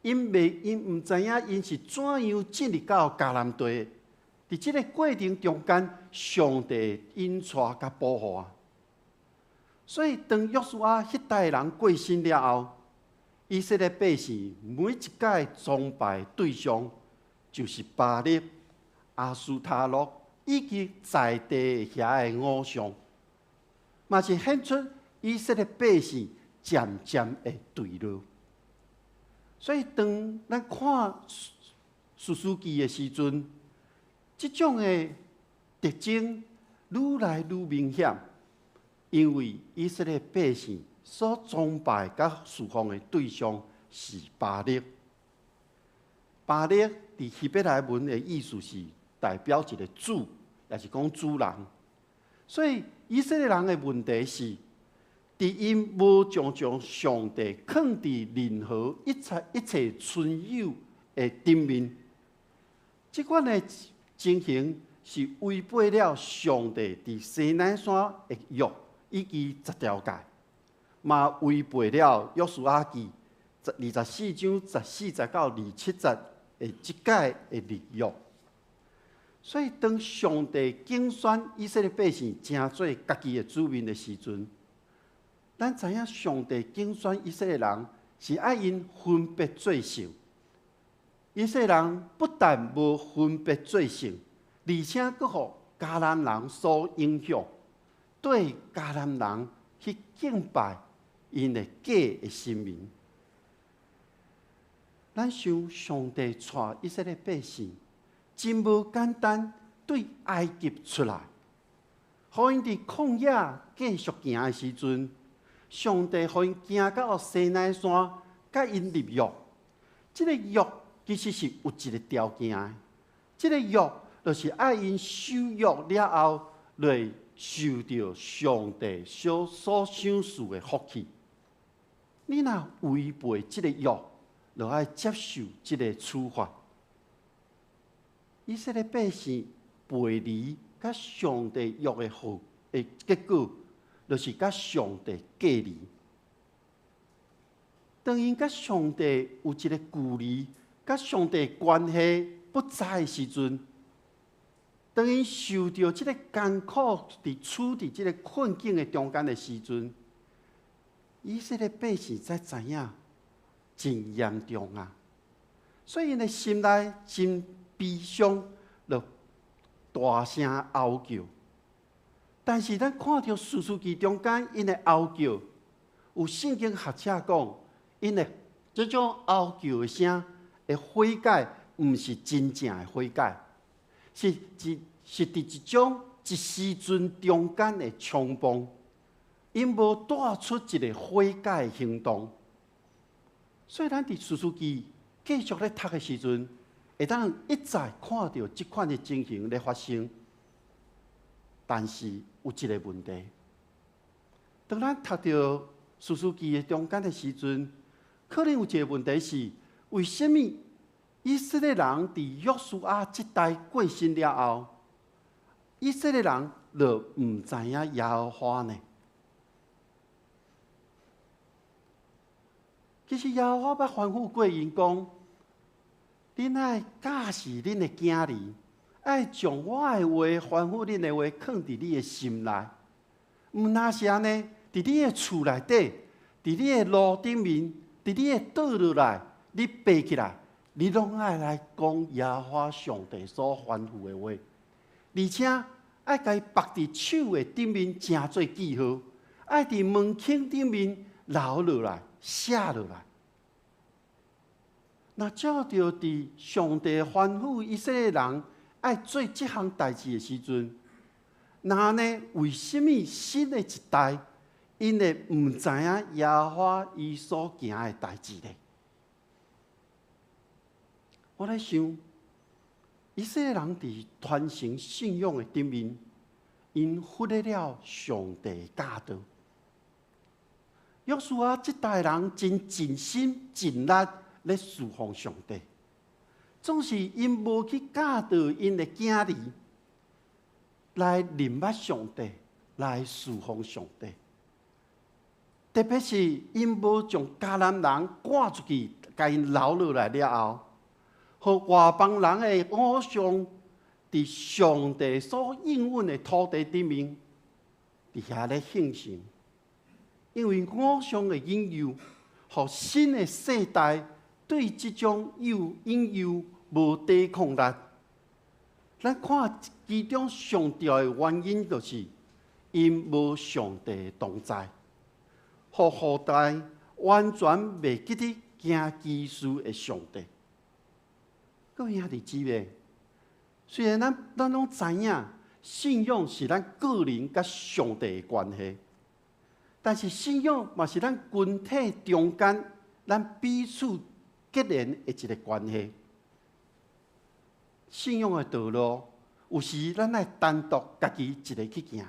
因毋知影因是怎样进入到迦南地的。伫即个过程中间，上帝引带甲保护啊。所以当约书亚迄代人过身了后，以色列百姓每一届崇拜对象就是巴力、阿斯塔洛以及在地遐的偶像，嘛是显出以色列百姓渐渐的堕落。所以当咱看士师记的时阵，即种的特征愈来愈明显，因为以色列百姓所崇拜甲侍奉的对象是巴力。巴力伫希伯来文的意思是代表一个主，也是讲主人。所以以色列人的问题是，伫因无将上帝放伫任何一切存有的顶面，即款的情形是违背了上帝伫西奈山的约以及10条诫，嘛违背了约书亚记24章14节到27节的即届的律约。所以，当上帝竞选以色列百姓成做家己的子民的时阵，咱知影上帝竞选以色列人是爱因分别做圣。以色列人不但无分别做圣，而且佫互迦南人所影响，对迦南人去敬拜因的假的神明。咱想上帝带以色列百姓真无简单，对埃及出来，互因伫旷野继续行的时阵，上帝互因行到西奈山，甲因立约。这个约其实是有一个条件的，这个约就是爱因守约了后，来受到上帝所赏赐的福气。你若违背这个约，就要接受这个处罚。以色列百姓背离甲上帝约的结果，就是甲上帝隔离。当因甲上帝有一个距离，甲上帝关系不在的时阵，当因受到这个艰苦伫处伫这个困境的中间的时阵，以色列百姓才知影真严重啊！所以因的心内真悲伤，就大声嚎叫。但是咱看到士师记中间因的嚎叫，有圣经学者讲，因的这种嚎叫的声的悔改，毋是真正的悔改，是伫一种一时阵中间的冲动，因无带出一个悔改的行动。所以咱伫士师记继续咧读的时阵，会当一再看到即款的情形咧发生。但是有一个问题，当咱读到士师记的中间的时阵，可能有一个问题是：为什么以色列人伫约书亚这代过身了后，以色列人就毋知影耶和华呢？其实耶和华捌吩咐过因讲：恁爱教示恁的囝儿，爱将我的话吩咐恁的话放伫你的心内。毋那是安尼，伫你的厝内底，伫你的路顶面，伫你的倒落来，你爬起来，你拢爱来讲耶和华上帝所吩咐的话，而且爱甲伊绑伫手的顶面，成做记号，爱伫门框顶面留落来。写落来。那照着伫上帝吩咐以色列人爱做这项代志的时阵，那呢？为什么新的一代因会毋知影耶和华伊所行的代志呢？我在想，以色列人伫传承信仰的顶面，因忽略了上帝的教导。约书亚这代人真尽心尽力咧侍奉上帝，总是因无去教导因的囝儿来认捌上帝，来侍奉上帝。特别是因无将迦南人赶出去，甲因留落来了后，互外邦人的偶像伫上帝所应允的土地顶面，伫遐咧兴盛。因为偶像的引诱，互新的世代对即种引诱无抵抗力。咱看其中上重要的原因，就是因无上帝同在，互后代完全袂记得行基事的上帝。各位兄弟姊妹，虽然咱拢知影信仰是咱个人甲上帝的关系，但是信仰嘛是咱群体中间咱彼此结连的一个关系。信仰的道路，有时咱爱单独家己一个去行，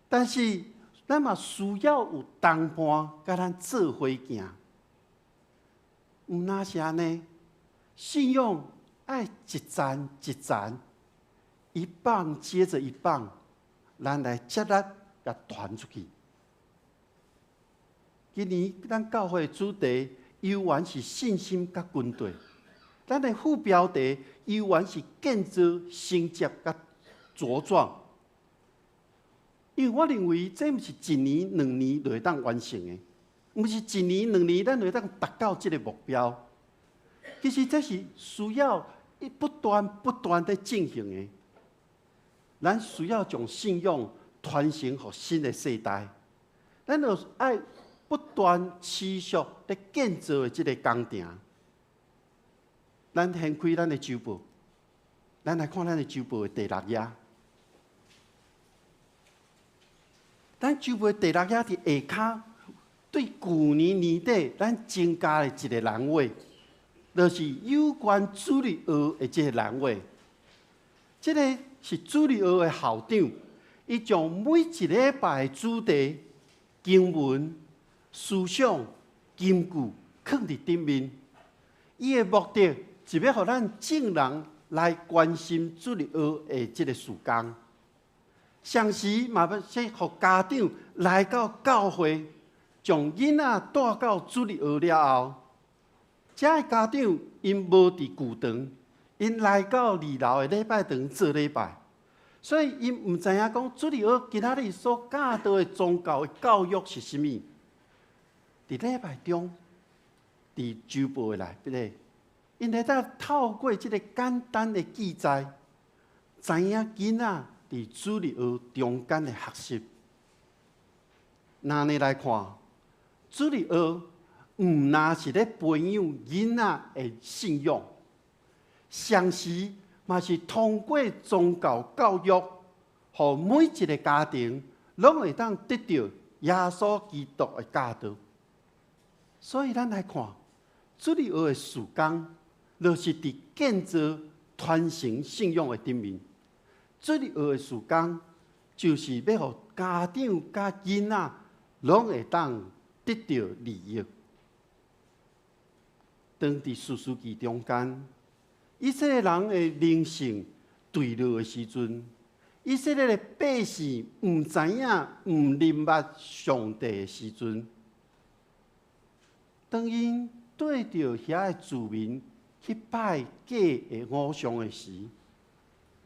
但是咱嘛需要有同伴甲咱做伙行。有哪是安尼？信仰爱一站一站，一棒接着一棒，咱来接力甲传出去。今年咱教会的主题犹原是信心甲军队，咱的副标题犹原是建造、承接甲茁壮。因为我认为这毋是一年两年就会当完成的，毋是一年两年咱就会当达到这个目标。其实这是需要不断地进行的。咱需要将信仰传承给新的世代，咱就爱不断持续咧建造的这个工程。咱掀开咱的周报，咱来看咱的周报的第6页。咱周报的第6页伫下骹，对去年年底咱增加了一个栏位，就是有关主日学的这个栏位。这个是主日学的校长，伊将每一礼拜的主题、经文、思想、金句放伫顶面。伊的目的是要互咱众人来关心主日学的这个事工。上时嘛要先互家长来到教会，将囡仔带到主日学了后，这个家长因无伫旧堂，因来到2楼的礼拜堂做礼拜，所以因毋知影讲主日学今仔日所教导的宗教的教育是啥物。伫礼拜中，伫周报的内底，因会当透过这个简单的记载，知影囡仔伫主日学中间的学习。那安尼来看，主日学毋单是咧培养囡仔的信仰，上时嘛是通过宗教教育，互每一个家庭拢会当得到耶稣基督的教导。所以咱来看，主日学的事工，就是伫建造、传承信仰的顶面。主日学的事工，就是要互家长甲囡仔拢会当得到利益。当伫士师记中间，以色列人的灵性坠落的时阵，以色列的百姓毋知影、毋明白上帝的时阵，当因对着遐的子民去拜假的偶像的时，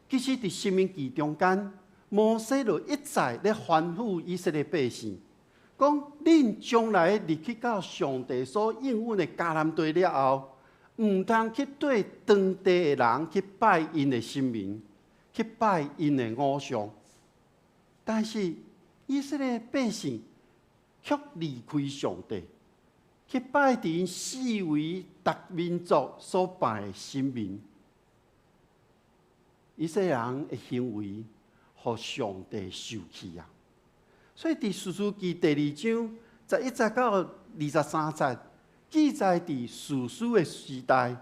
其实伫申命记中间，摩西就一再咧吩咐以色列百姓，讲恁将来入去到上帝所应允的迦南地了后，毋通去对当地的人去拜因的神明，去拜因的偶像。但是以色列百姓却离开上帝，去拜伫因视为逐民族所拜的神明。以色列人的行为，互上帝受气啊！所以伫士师记第2章11节到23节，记载伫士师的时代，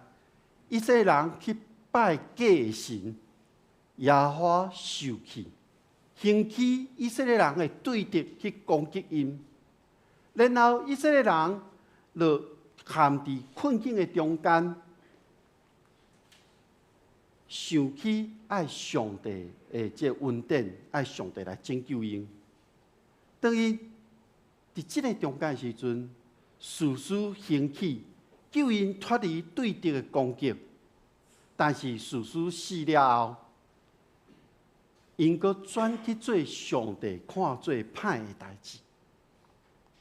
以色列人去拜假的神，耶和华受气，兴起以色列人的对敌去攻击因，然后以色列人就陷伫困境的中间，想起爱上帝的这恩典，爱上帝来拯救因。当伊伫这个中间的时阵，士师兴起，救因脱离对敌的攻击。但是士师死了后，因阁转去做上帝看做歹的代志。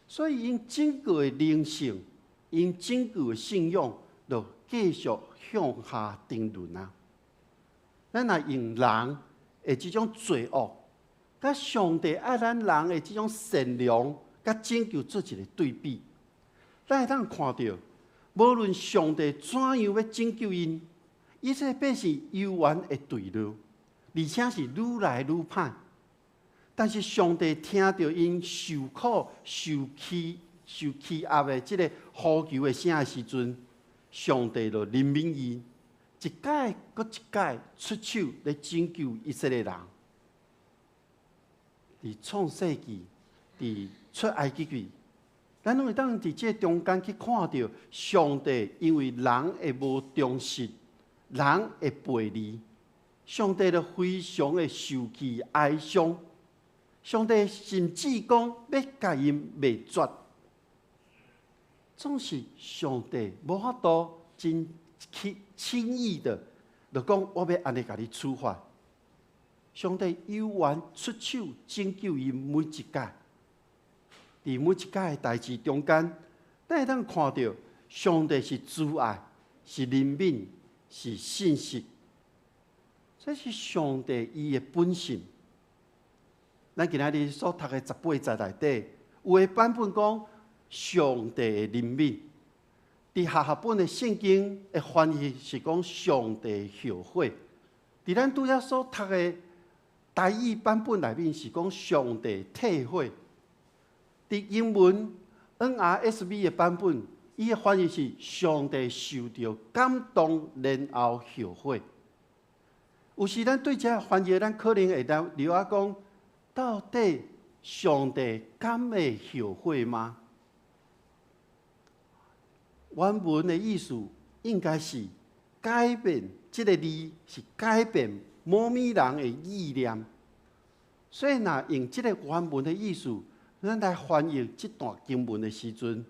所以因整个的灵性，因整个的信仰，就继续向下沉沦啊！咱若用人的这种罪恶，甲上帝爱咱人的这种善良，甲拯救做一个对比，咱会当看到，无论上帝怎样要拯救因，以色列百姓犹原会堕落，而且是愈来愈歹。但是上帝听到因受苦、受欺压的这个呼求的声的时阵，上帝就怜悯伊，一届搁一届出手来拯救以色列人。伫创世纪，伫出埃及记，咱拢会当伫这中间去看到上帝因为人会无忠实，人会背离，上帝就非常的受气哀伤。上帝甚至讲要甲因灭绝，总是上帝无法度真轻易的，就讲我要安尼甲你处罚。上帝犹原出手拯救因每一届，伫每一届的代志中间，咱会当看到上帝是慈爱，是怜悯，是信实，这是上帝伊的本性。咱今仔日所读的18节内底，有的版本讲上帝的怜悯，伫下本的圣经的翻译是讲上帝后悔。伫咱拄则所读的台语版本内面是讲上帝退悔。伫英文 NRSV 的版本，伊的翻译是上帝受到感动然后后悔。有时咱对这翻译，咱可能会当留下讲。到底上帝敢会后悔吗？原文的意思应该是改变，这个字是改变摩米人的意念。所以，若用这个原文的意思，咱来翻译这段经文的时阵，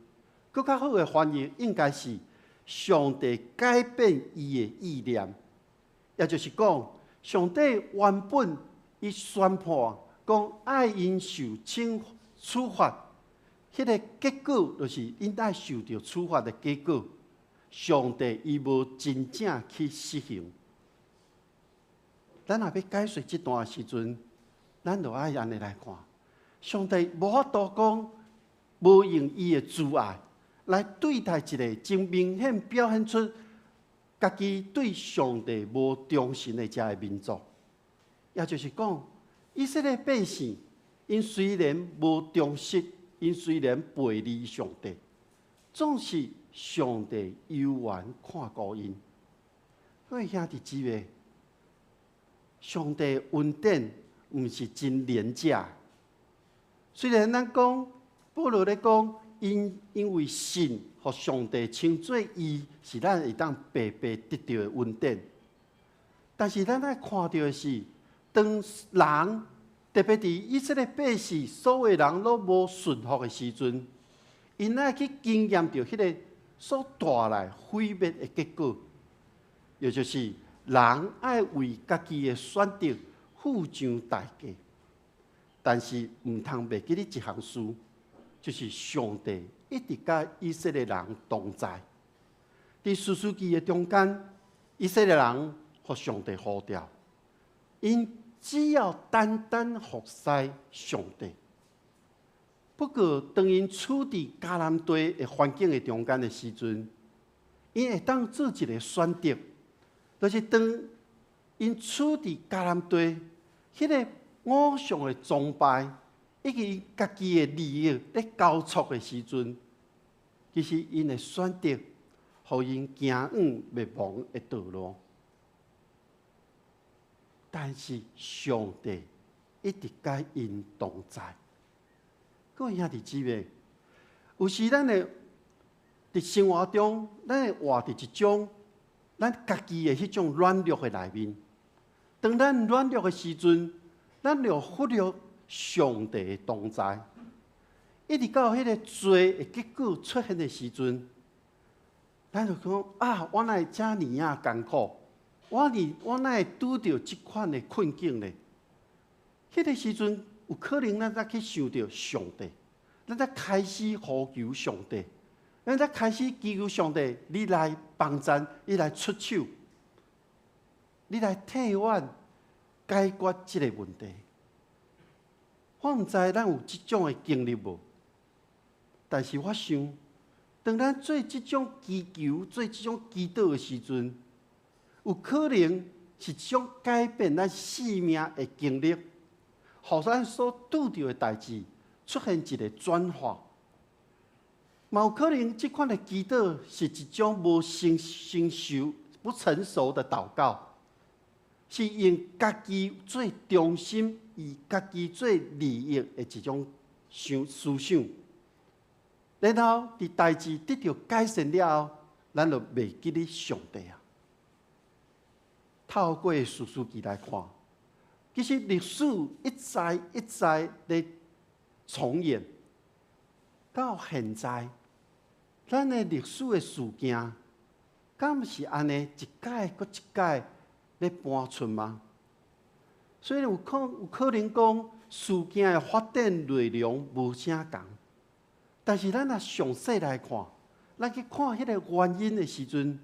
更较好的翻译应该是上帝改变伊的意念，也就是讲，上帝原本伊宣判。讲爱因受处罚，迄个结果就是因爱受到处罚的结果。上帝伊无真正去实行。咱若要解说这段的时阵，咱就爱安尼来看。上帝无法度讲，无用伊的慈爱来对待一个真明显表现出家己对上帝无忠心的这个民族，也就是讲。以色列百姓，因虽然无忠实，因虽然背离上帝，总是上帝犹原看顾因。各位兄弟姊妹，上帝恩典毋是真廉价。虽然咱讲保罗咧讲，因为信，互上帝称作义，是咱会当白白得到的恩典。但是咱爱看到的是。当人，特别伫以色列百姓，所有人都无顺服的时阵，因爱去经验到迄个所带来毁灭的结果，也就是人爱为家己的选择付上代价。但是毋通袂记哩一项事，就是上帝一直甲以色列人同在。伫士师记的中间，以色列人互上帝呼召，因。只要单单服侍上帝，不过当因处伫迦南地的环境的中间的时阵，因会当做一个选择，就是当因处伫迦南地，迄个偶像的崇拜以及家己的利益咧交错的时阵，其实因会选择，互因行往灭亡的道路。但是上帝一直甲因同在。各位兄弟姊妹，有时咱的伫生活中，咱会活伫一种咱家己的迄种软弱的内面。当咱软弱的时阵，咱就忽略上帝的同在，一直到迄个罪的结果出现的时阵，咱就讲啊，我哪会遮尔啊艰苦？我哪会拄着即款的困境呢？迄个时阵，有可能咱才去想到上帝，咱才开始呼求上帝，咱才开始祈求上帝，你来帮咱，你来出手，你来替阮解决即个问题。我毋知咱有即种的经历无？但是我想，当咱做即种祈求、做即种祈祷的时阵，有可能是一种改变咱生命的经历，互咱所拄到的代志出现一个转化。嘛有可能即款的祈祷是一种无成熟、不成熟的祷告，是用家己最中心、以家己最利益的一种思想。然后，伫代志得到改善了后，咱就袂记咧上帝啊。透过史书记来看，其实历史一再一再咧重演，到现在，咱的历史的事件，敢毋是安尼一届搁一届咧搬出吗？所以有可能讲事件的发展内容无啥共。但是咱若详细来看，咱去看迄个原因的时阵，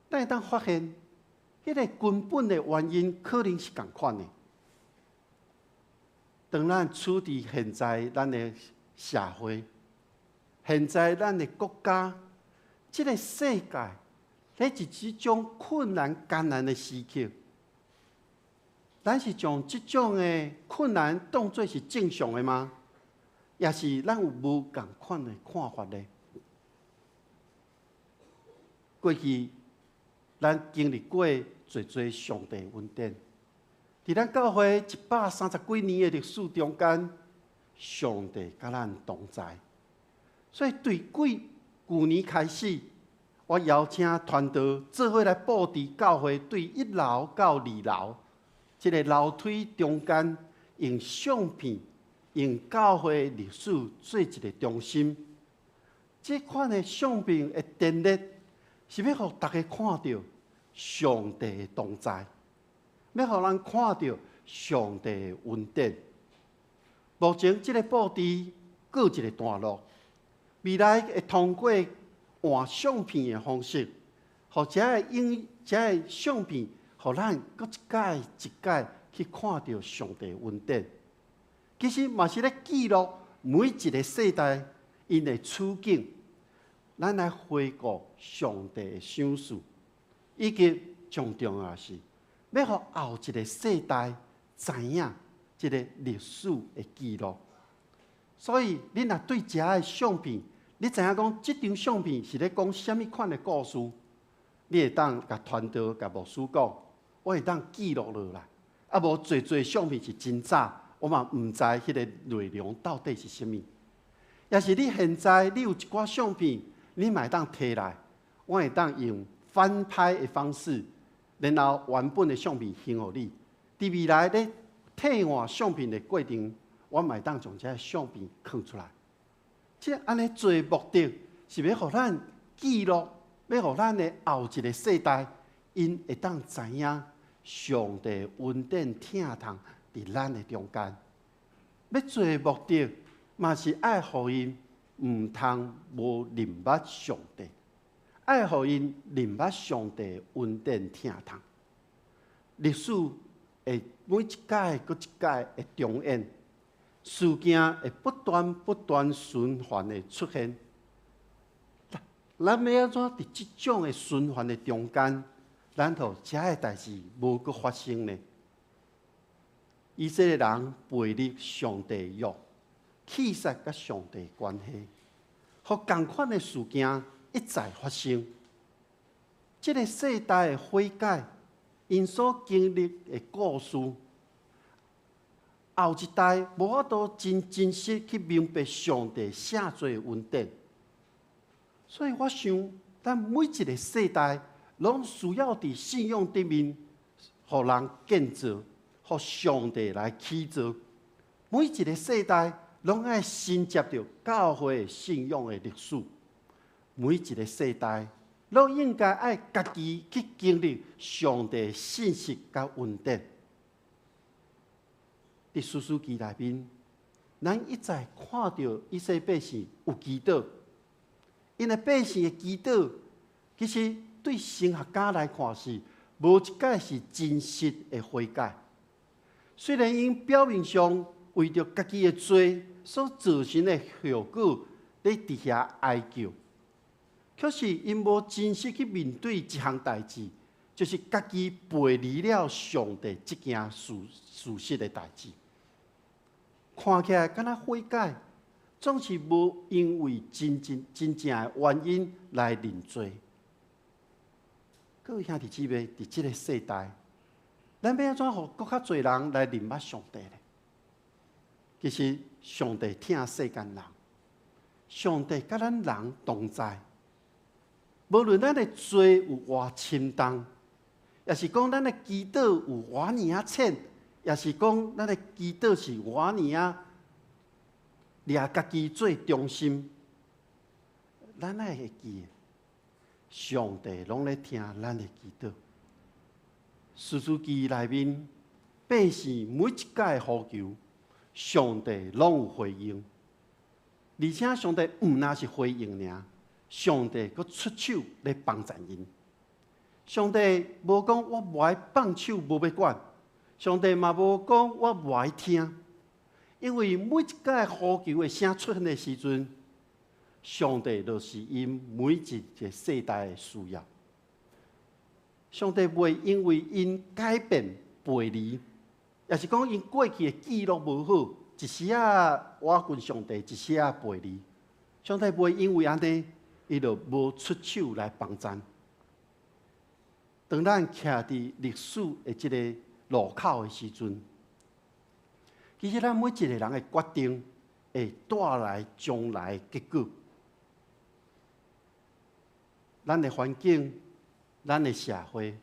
咱会当发现，迄个根本的原因可能是共款的。当咱处伫现在咱的社会，现在咱的国家，即个世界，咧是一种困难艰难的时期，咱是将即种的困难当作是正常的吗？也是咱有无共款的看法呢？过去咱经历过侪上帝恩典，伫咱教会130几年的历史中间，上帝甲咱同在。所以对去年开始，我邀请团队做伙来布置教会对1楼到2楼，即个楼梯中间用相片。用教会历史做一个中心，这款的相片的陈列，是要互大家看到上帝的同在，要互人看到上帝的恩典。目前这个布置过一个段落，未来会通过换相片的方式，互这个相片，互咱搁一届一届去看到上帝的恩典。其实嘛是咧记录每一个世代因的处境，咱来回顾上帝的赏赐，以及上重要是要互后一个世代知影这个历史的记录。所以你若对这个相片，你知影讲这张相片是咧讲什么款的故事，你会当甲团队、甲牧师讲，我会当记录落来。啊，无侪相片是真早。我嘛唔知迄个内容到底是啥物，也是你现在你有一寡相片，你嘛会当摕来，我会当用翻拍的方式，然后原本的相片还互你。伫未来咧替换相片的过程，我嘛会当将这相片放出来。即安尼做目的是要互咱记录，要互咱的后一个世代，因会当知影上帝恩典疼痛。伫咱的中间，要做的目的，嘛是爱互因毋通无认捌上帝，爱互因认捌上帝恩典疼痛。历史会每一届搁一届会重演，事件会不断循环的出现。咱要安怎伫即种的循环的中间，咱互遮个代志无搁发生呢？以色列人背离上帝约，弃杀甲上帝关系，互同款的事件一再发生。这个世代的悔改，因所经历的故事，后一代无法度真实去明白上帝赦罪的恩典。所以我想，咱每一个世代，拢需要伫信仰顶面，互人建造。互上帝来起造，每一个世代拢爱衔接着教会信仰的历史。每一个世代都应该爱家己去经历上帝信息甲恩典。伫士师记内面，咱一再看到以色列百姓有祈祷，因为百姓的祈祷，其实对神学家来看是无一解是真实的悔改。虽然因表面上为着家己的罪所造成的后果，咧伫遐哀求，可是因无真实去面对一项代志，就是家己背离了上帝这件事实的代志。看起来敢若悔改，总是无因为真正的原因来认罪。各位兄弟姊妹，伫这个世代，咱要安怎互更较侪人来认捌上帝呢？其实上帝疼世间人，上帝甲咱人同在。无论咱的罪有偌深重，也是讲咱的祈祷有偌尼啊浅，也是讲咱的祈祷是偌尼啊掠家己做中心，咱爱会记，上帝拢咧听咱的祈祷。士师记内面，百姓每一届的呼求，上帝拢有回应，而且上帝毋那是回应尔，上帝佫出手来帮助因。上帝无讲我无爱放手，无要管；上帝嘛无讲我无爱听。因为每一届呼求的声出现的时阵，上帝就是因每一个世代的需要。上帝袂因为因改变背离，也是讲因过去的记录无好，一时啊我跟上帝，一时啊背离。上帝袂因为安尼，伊就无出手来帮咱。当咱徛伫历史的这个路口的时阵，其实咱每一个人的决定会带来将来的结果。咱的环境，咱的社会，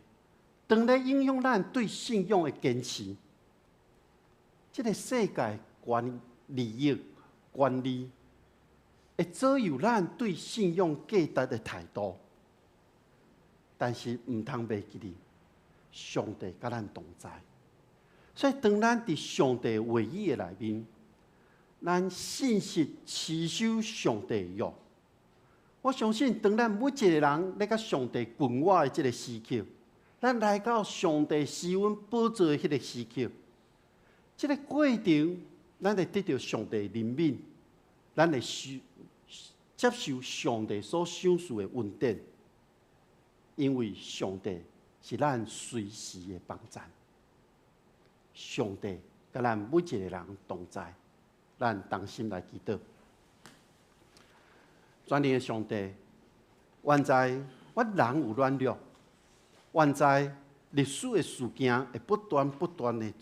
当咧影响咱对信仰的坚持。这个世界利益、管理，会左右咱对信仰价值的态度。但是唔通袂记哩，上帝甲咱同在。所以，当咱伫上帝话语的内面，咱信实持守上帝的约。我相信，当咱每一个人咧甲上帝共我的这个时刻，咱来到上帝施恩宝座的迄个时刻，这个过程，咱会得到上帝的怜悯，咱会接受上帝所赏赐的恩典，因为上帝是咱随时的帮助。上帝甲咱每一个人同在，咱同心来祈祷。全能的上帝，愿在我人有软弱，愿在历史的事件会不断的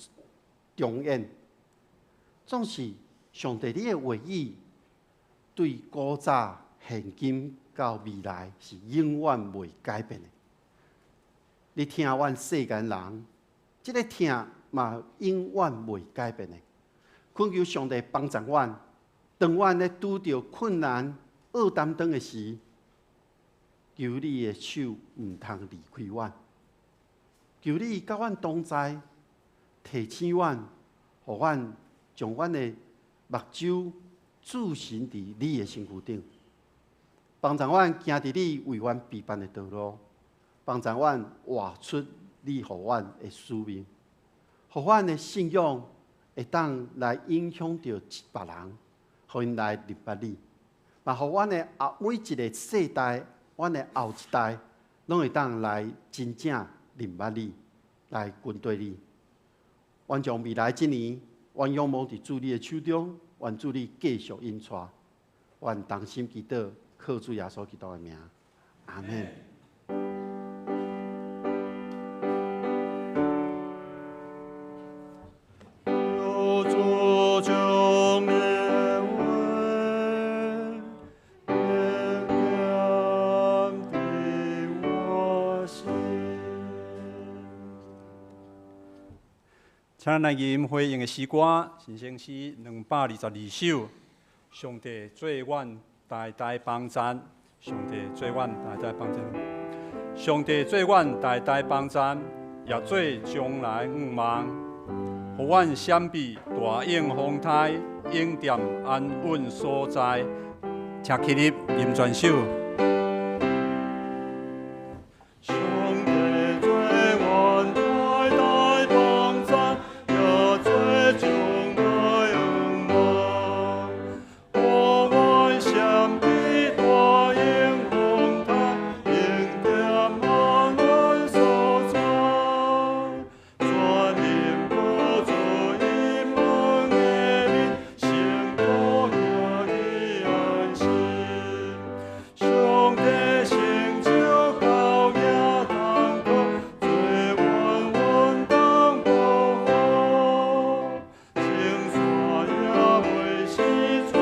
重演。总是上帝你的话语，对古早、现今到未来是永远袂改变的。你听阮世间人，这个听嘛永远袂改变的。恳求上帝帮助阮，当阮咧拄着困难、恶担当的时，求你的手毋通离开阮，求你甲阮同在，提醒阮，互阮将阮的目睭注视伫你的身躯顶，帮助阮行伫你为阮备办的道路，帮助阮活出你互阮的使命，互阮的信仰会当来影响到别人，互因来认捌你，嘛互阮的每一个世代，阮的后一代，拢会当来真正认捌你，来跟对你。愿将未来一年，愿仰望伫主你的手中，愿主你继续引带，愿同心祈祷，靠主耶稣基督的名，阿门。请咱来吟回应的诗歌，新生诗222首。上帝做阮代代帮助，上帝做阮代代帮助。上帝做阮代代帮赞，也做将来愿望，互阮闪避大应风台，永踮安稳所在。请起立吟全首。上帝做阮代代帮赞，也做将来愿望，互阮闪避大应风台，永踮安稳所在。全能保做伊门的面，成道行去安心。上帝成就到也通过，做阮稳当保护。青山也袂死存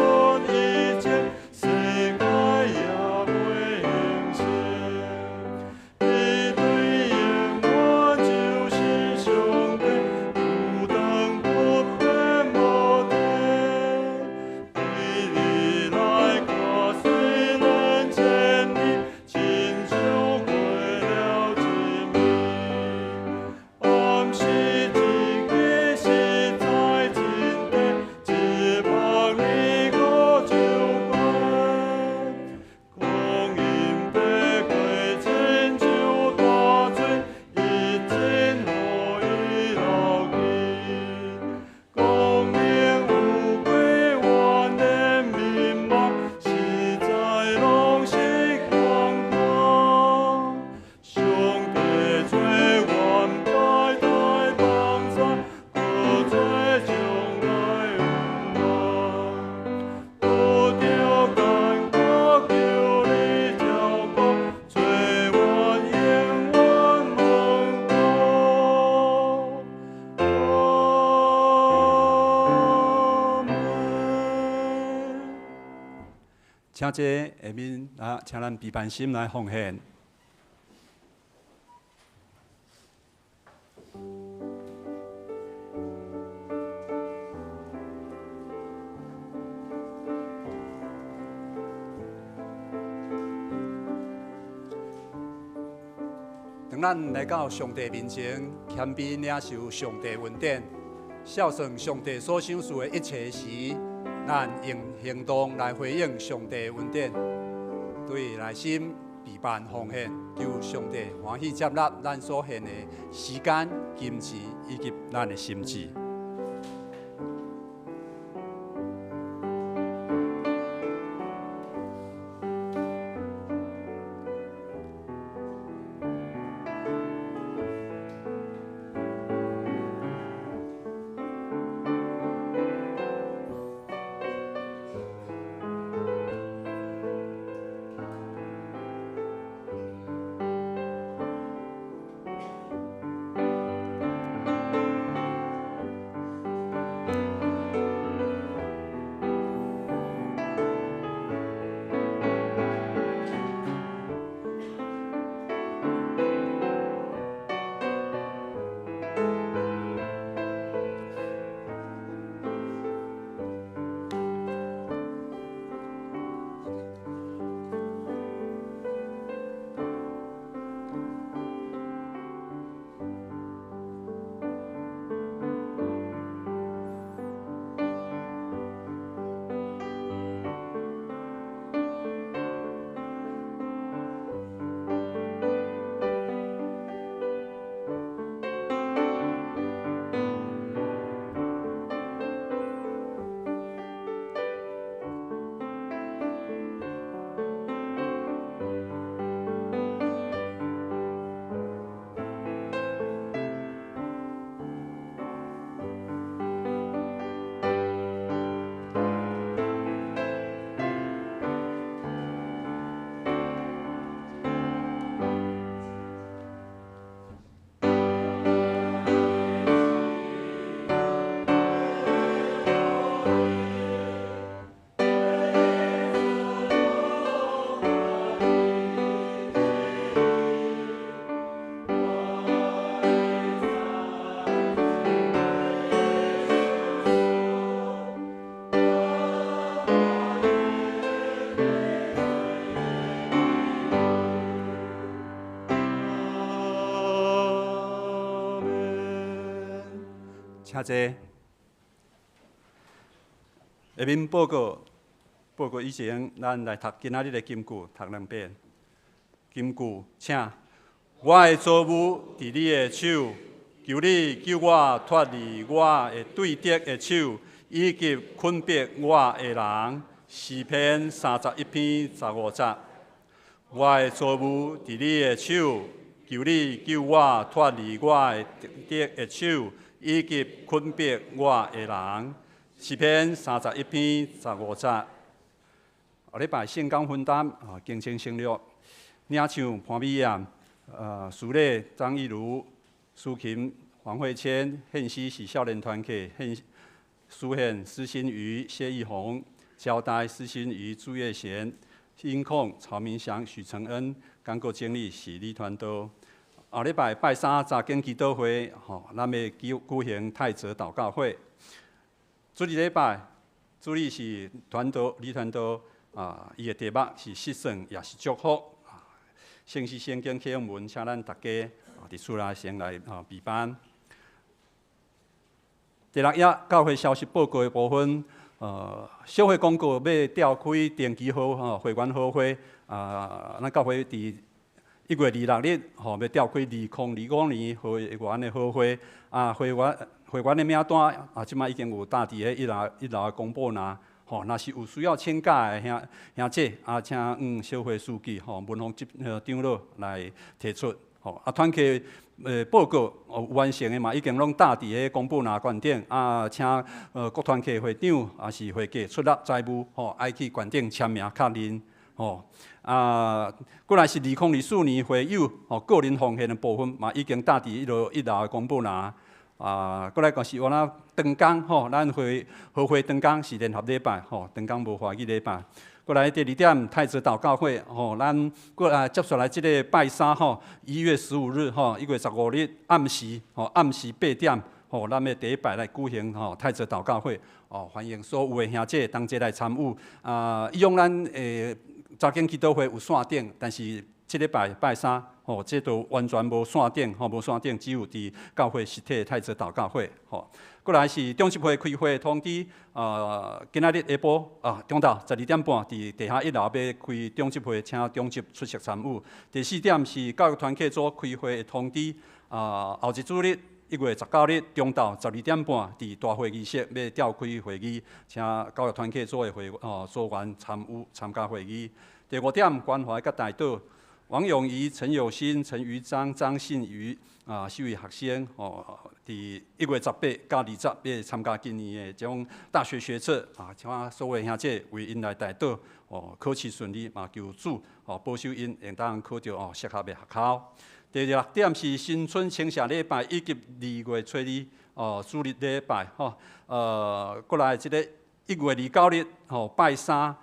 以前，世界也袂形成。伊对永远就是上帝，有当不变无停。对你来看，虽然千里，亲像过了一暝。暗时天气实在真低，一望你我就关。光阴飞过，亲像大水，一直互伊流去。光明有过阮的面目，实在拢是空空。上帝做阮代代帮助，搁做将来愿望。拄着艰苦求你照顾，做阮永远梦顾。阿门。请这下面请咱陪伴心来奉献。当咱来到上帝面前，谦卑领受上帝恩典，孝顺上帝所赏赐的一切时，咱用行动来回应上帝恩典，对内心陪伴奉献，求上帝欢喜接纳咱所献的时间、金钱以及咱的心志。请坐。下面报告以前，咱来读今仔日的金句，读2遍。金句，请。我的作物伫你的手，求你救我脱离我的对敌的手，以及困逼我的人。诗篇31篇15节。我的作物伫你的手，求你救我脱离我的敌的手，以及困逼我的人。诗篇31篇15节。下礼拜圣讲分担敬请省略，领唱潘美燕、苏丽、张义如、苏琴、黄慧谦，献诗是少年团体，书献施心瑜、谢义宏，交代施心瑜、朱月贤，音控曹明祥、许承恩，讲过经理是李团刀。下礼拜拜三查经祈祷会，咱要举行泰泽祷告会。主日礼拜，主理是李团刀。伊的题目是失胜，也是祝福。圣诗圣经启文，请咱大家伫厝内先来备班。第6页教会消息报告的部分，小会广告要召开定期会员好会，咱教会伫1月26日要召开2025年会员的好会，会员的名单即摆已经有搭伫1楼的公布栏。若是有需要请假的兄姐，请小会书记文phòng長老來提出。團契報告完成的嘛，已經攏搭佇個公布欄館頂。請各團契會長也是會計出納財務，愛去館頂簽名確認。過來是2024年會友個人奉獻的部分嘛，已經搭佇1樓的公布欄。過來就是我那長工，咱好會長工是聯合禮拜，長工無華語禮拜。過來第2點，太子禱告會，咱過來接下來這個拜三，1月15日，1月15日暗時8點，咱要第一擺來舉行太子禱告會，歡迎所有的兄姐同齊來參與。以往咱查經祈禱會有線頂，但是這禮拜三。這都完全無線頂，只有伫教會實體太子禱告會。過來是中執會開會通知，今仔日下晡中晝12點半，伫地下1樓要開中執會，請中執出席參與。第4點是教育團契組開會通知，後一主日1月19日中晝12點半，伫大會議室要召開會議，請教育團契組的所員參加會議。第5點關懷甲代禱。王永儀、陳有新、陳余章、張信瑜4位學生伫1月18到20要參加今年的這種大學學測請所有兄姐為因來代禱考試順利嘛，求主保守因會當考到適合的學校。第6點是新春青社禮拜以及2月初2主日禮拜過來這個1月29日拜三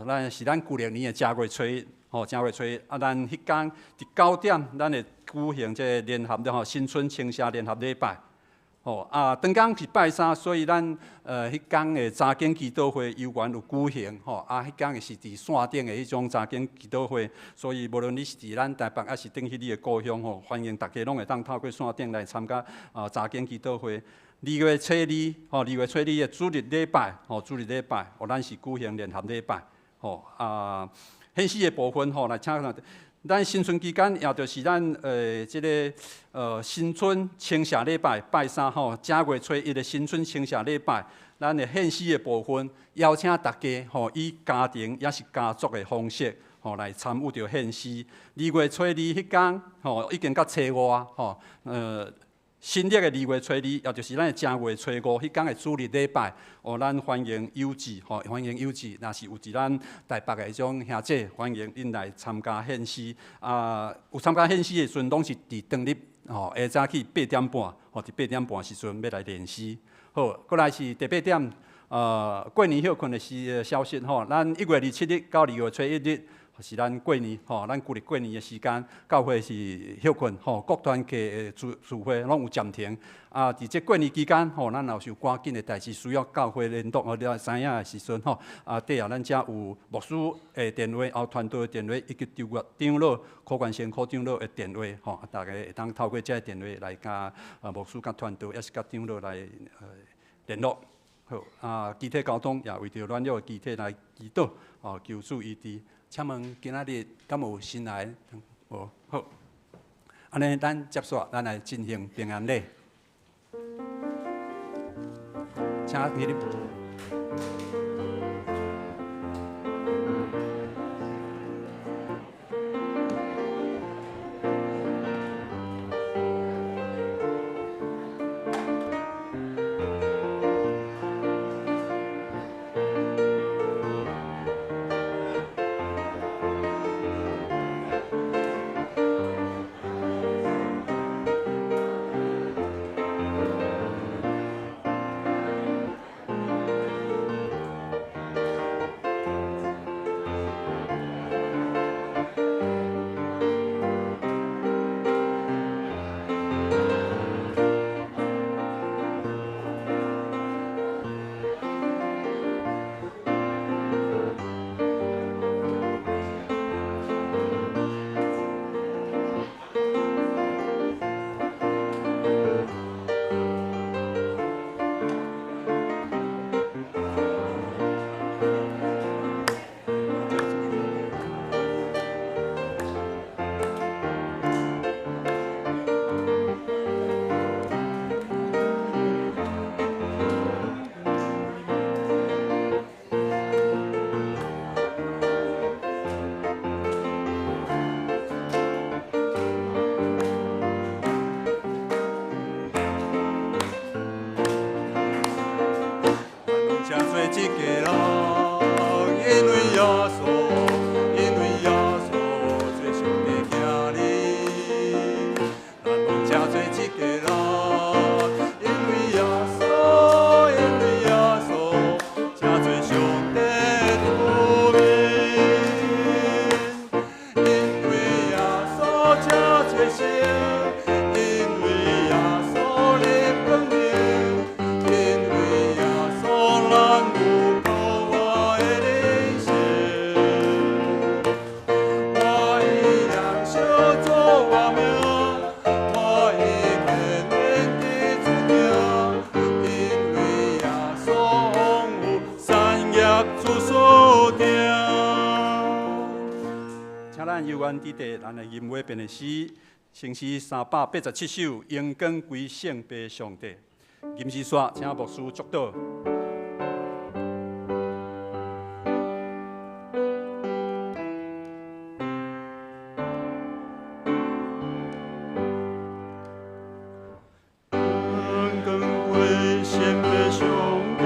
咱是咱舊曆年的正月初1。正月初一，咱迄天伫9點，咱會舉行這聯合的新春青社聯合禮拜。當天是拜三，所以咱迄天的查經祈禱會遊園有舉行。迄天是伫線頂的迄種查經祈禱會，所以無論你是伫咱台北，還是轉去你的故鄉，歡迎大家攏會當透過線頂來參加查經祈禱會。2月初2的主日禮拜，咱是舉行聯合禮拜。獻詩的部分來請咱新春期間，也就是咱這個新春青社禮拜拜三正月初1的新春青社禮拜，咱的獻詩的部分，邀請大家以家庭也是家族的方式來參與着獻詩。2月初2迄天已經到初5新曆的2月初2，也就是咱的正月初5迄天的主日禮拜，咱歡迎有志，若是有伫咱台北的迄種兄姐，歡迎因來參加獻詩。有參加獻詩的時陣，攏是佇當日下早起8點半，佇8點半時陣要來練詩。好，過來是第8點，過年休困的消息咱1月27日到2月初1日，是咱过年吼，咱旧历过年的时间，教会是休困吼，各团契的聚会拢有暂停。啊，伫即过年期间吼，咱若有赶紧的代志需要教会联络，我了知影的时阵吼，啊，底下咱遮有牧师的电话，后团队的电话，以及长老、柯冠先科长老的电话吼，大家会当透过这个电话来甲牧师甲团队，也是甲长老来联络。好，啊，集体交通也为着软弱的集体来祈祷，哦，求主医治。请问今仔日敢有新来？无好，安尼咱接续，咱来进行平安礼。请你。一个人，因为耶稣，因为耶稣做上帝囝儿，咱拢正做一个人，因为耶稣，因为耶稣，正做上帝子民，因为耶稣正做神，因为耶稣的本领，因为耶稣咱。请咱有缘弟弟，咱的音乐编的诗，成诗387首，荣光归圣父上帝。吟诗说，请牧师祝祷。荣光归圣父上帝。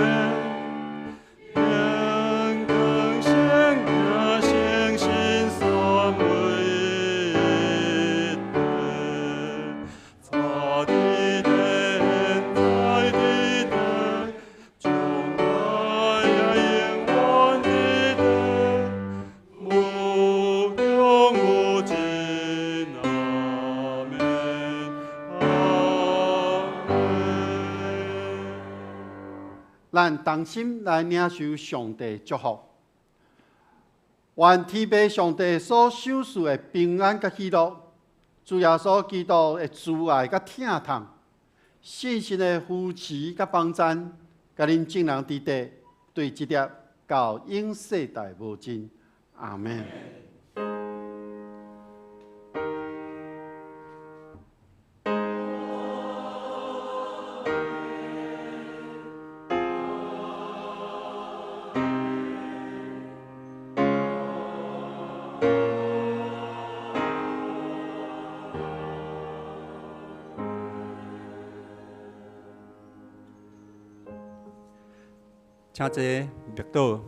咱同心来领受上帝祝福，愿天父上帝所赏赐的平安甲喜乐，主耶稣基督的慈爱甲疼痛，信心的扶持甲帮赞，甲恁众人弟弟对这粒到永世代无尽。阿门。请坐默祷。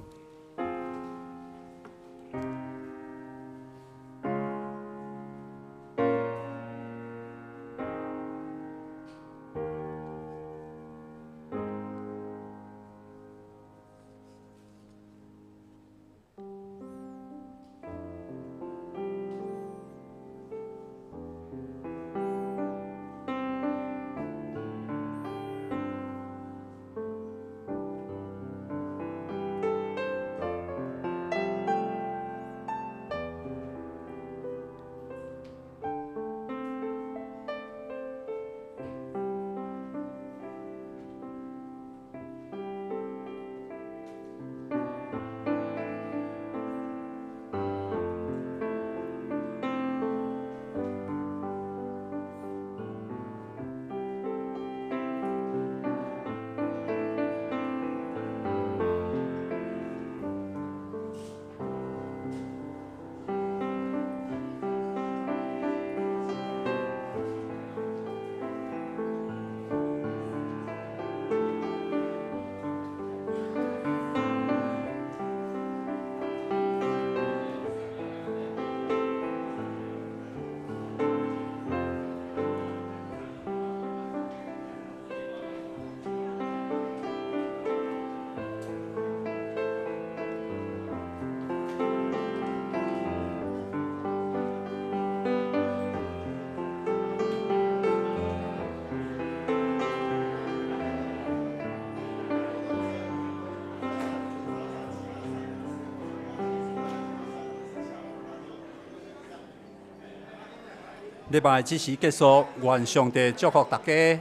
礼拜即时结束，愿上帝祝福大家。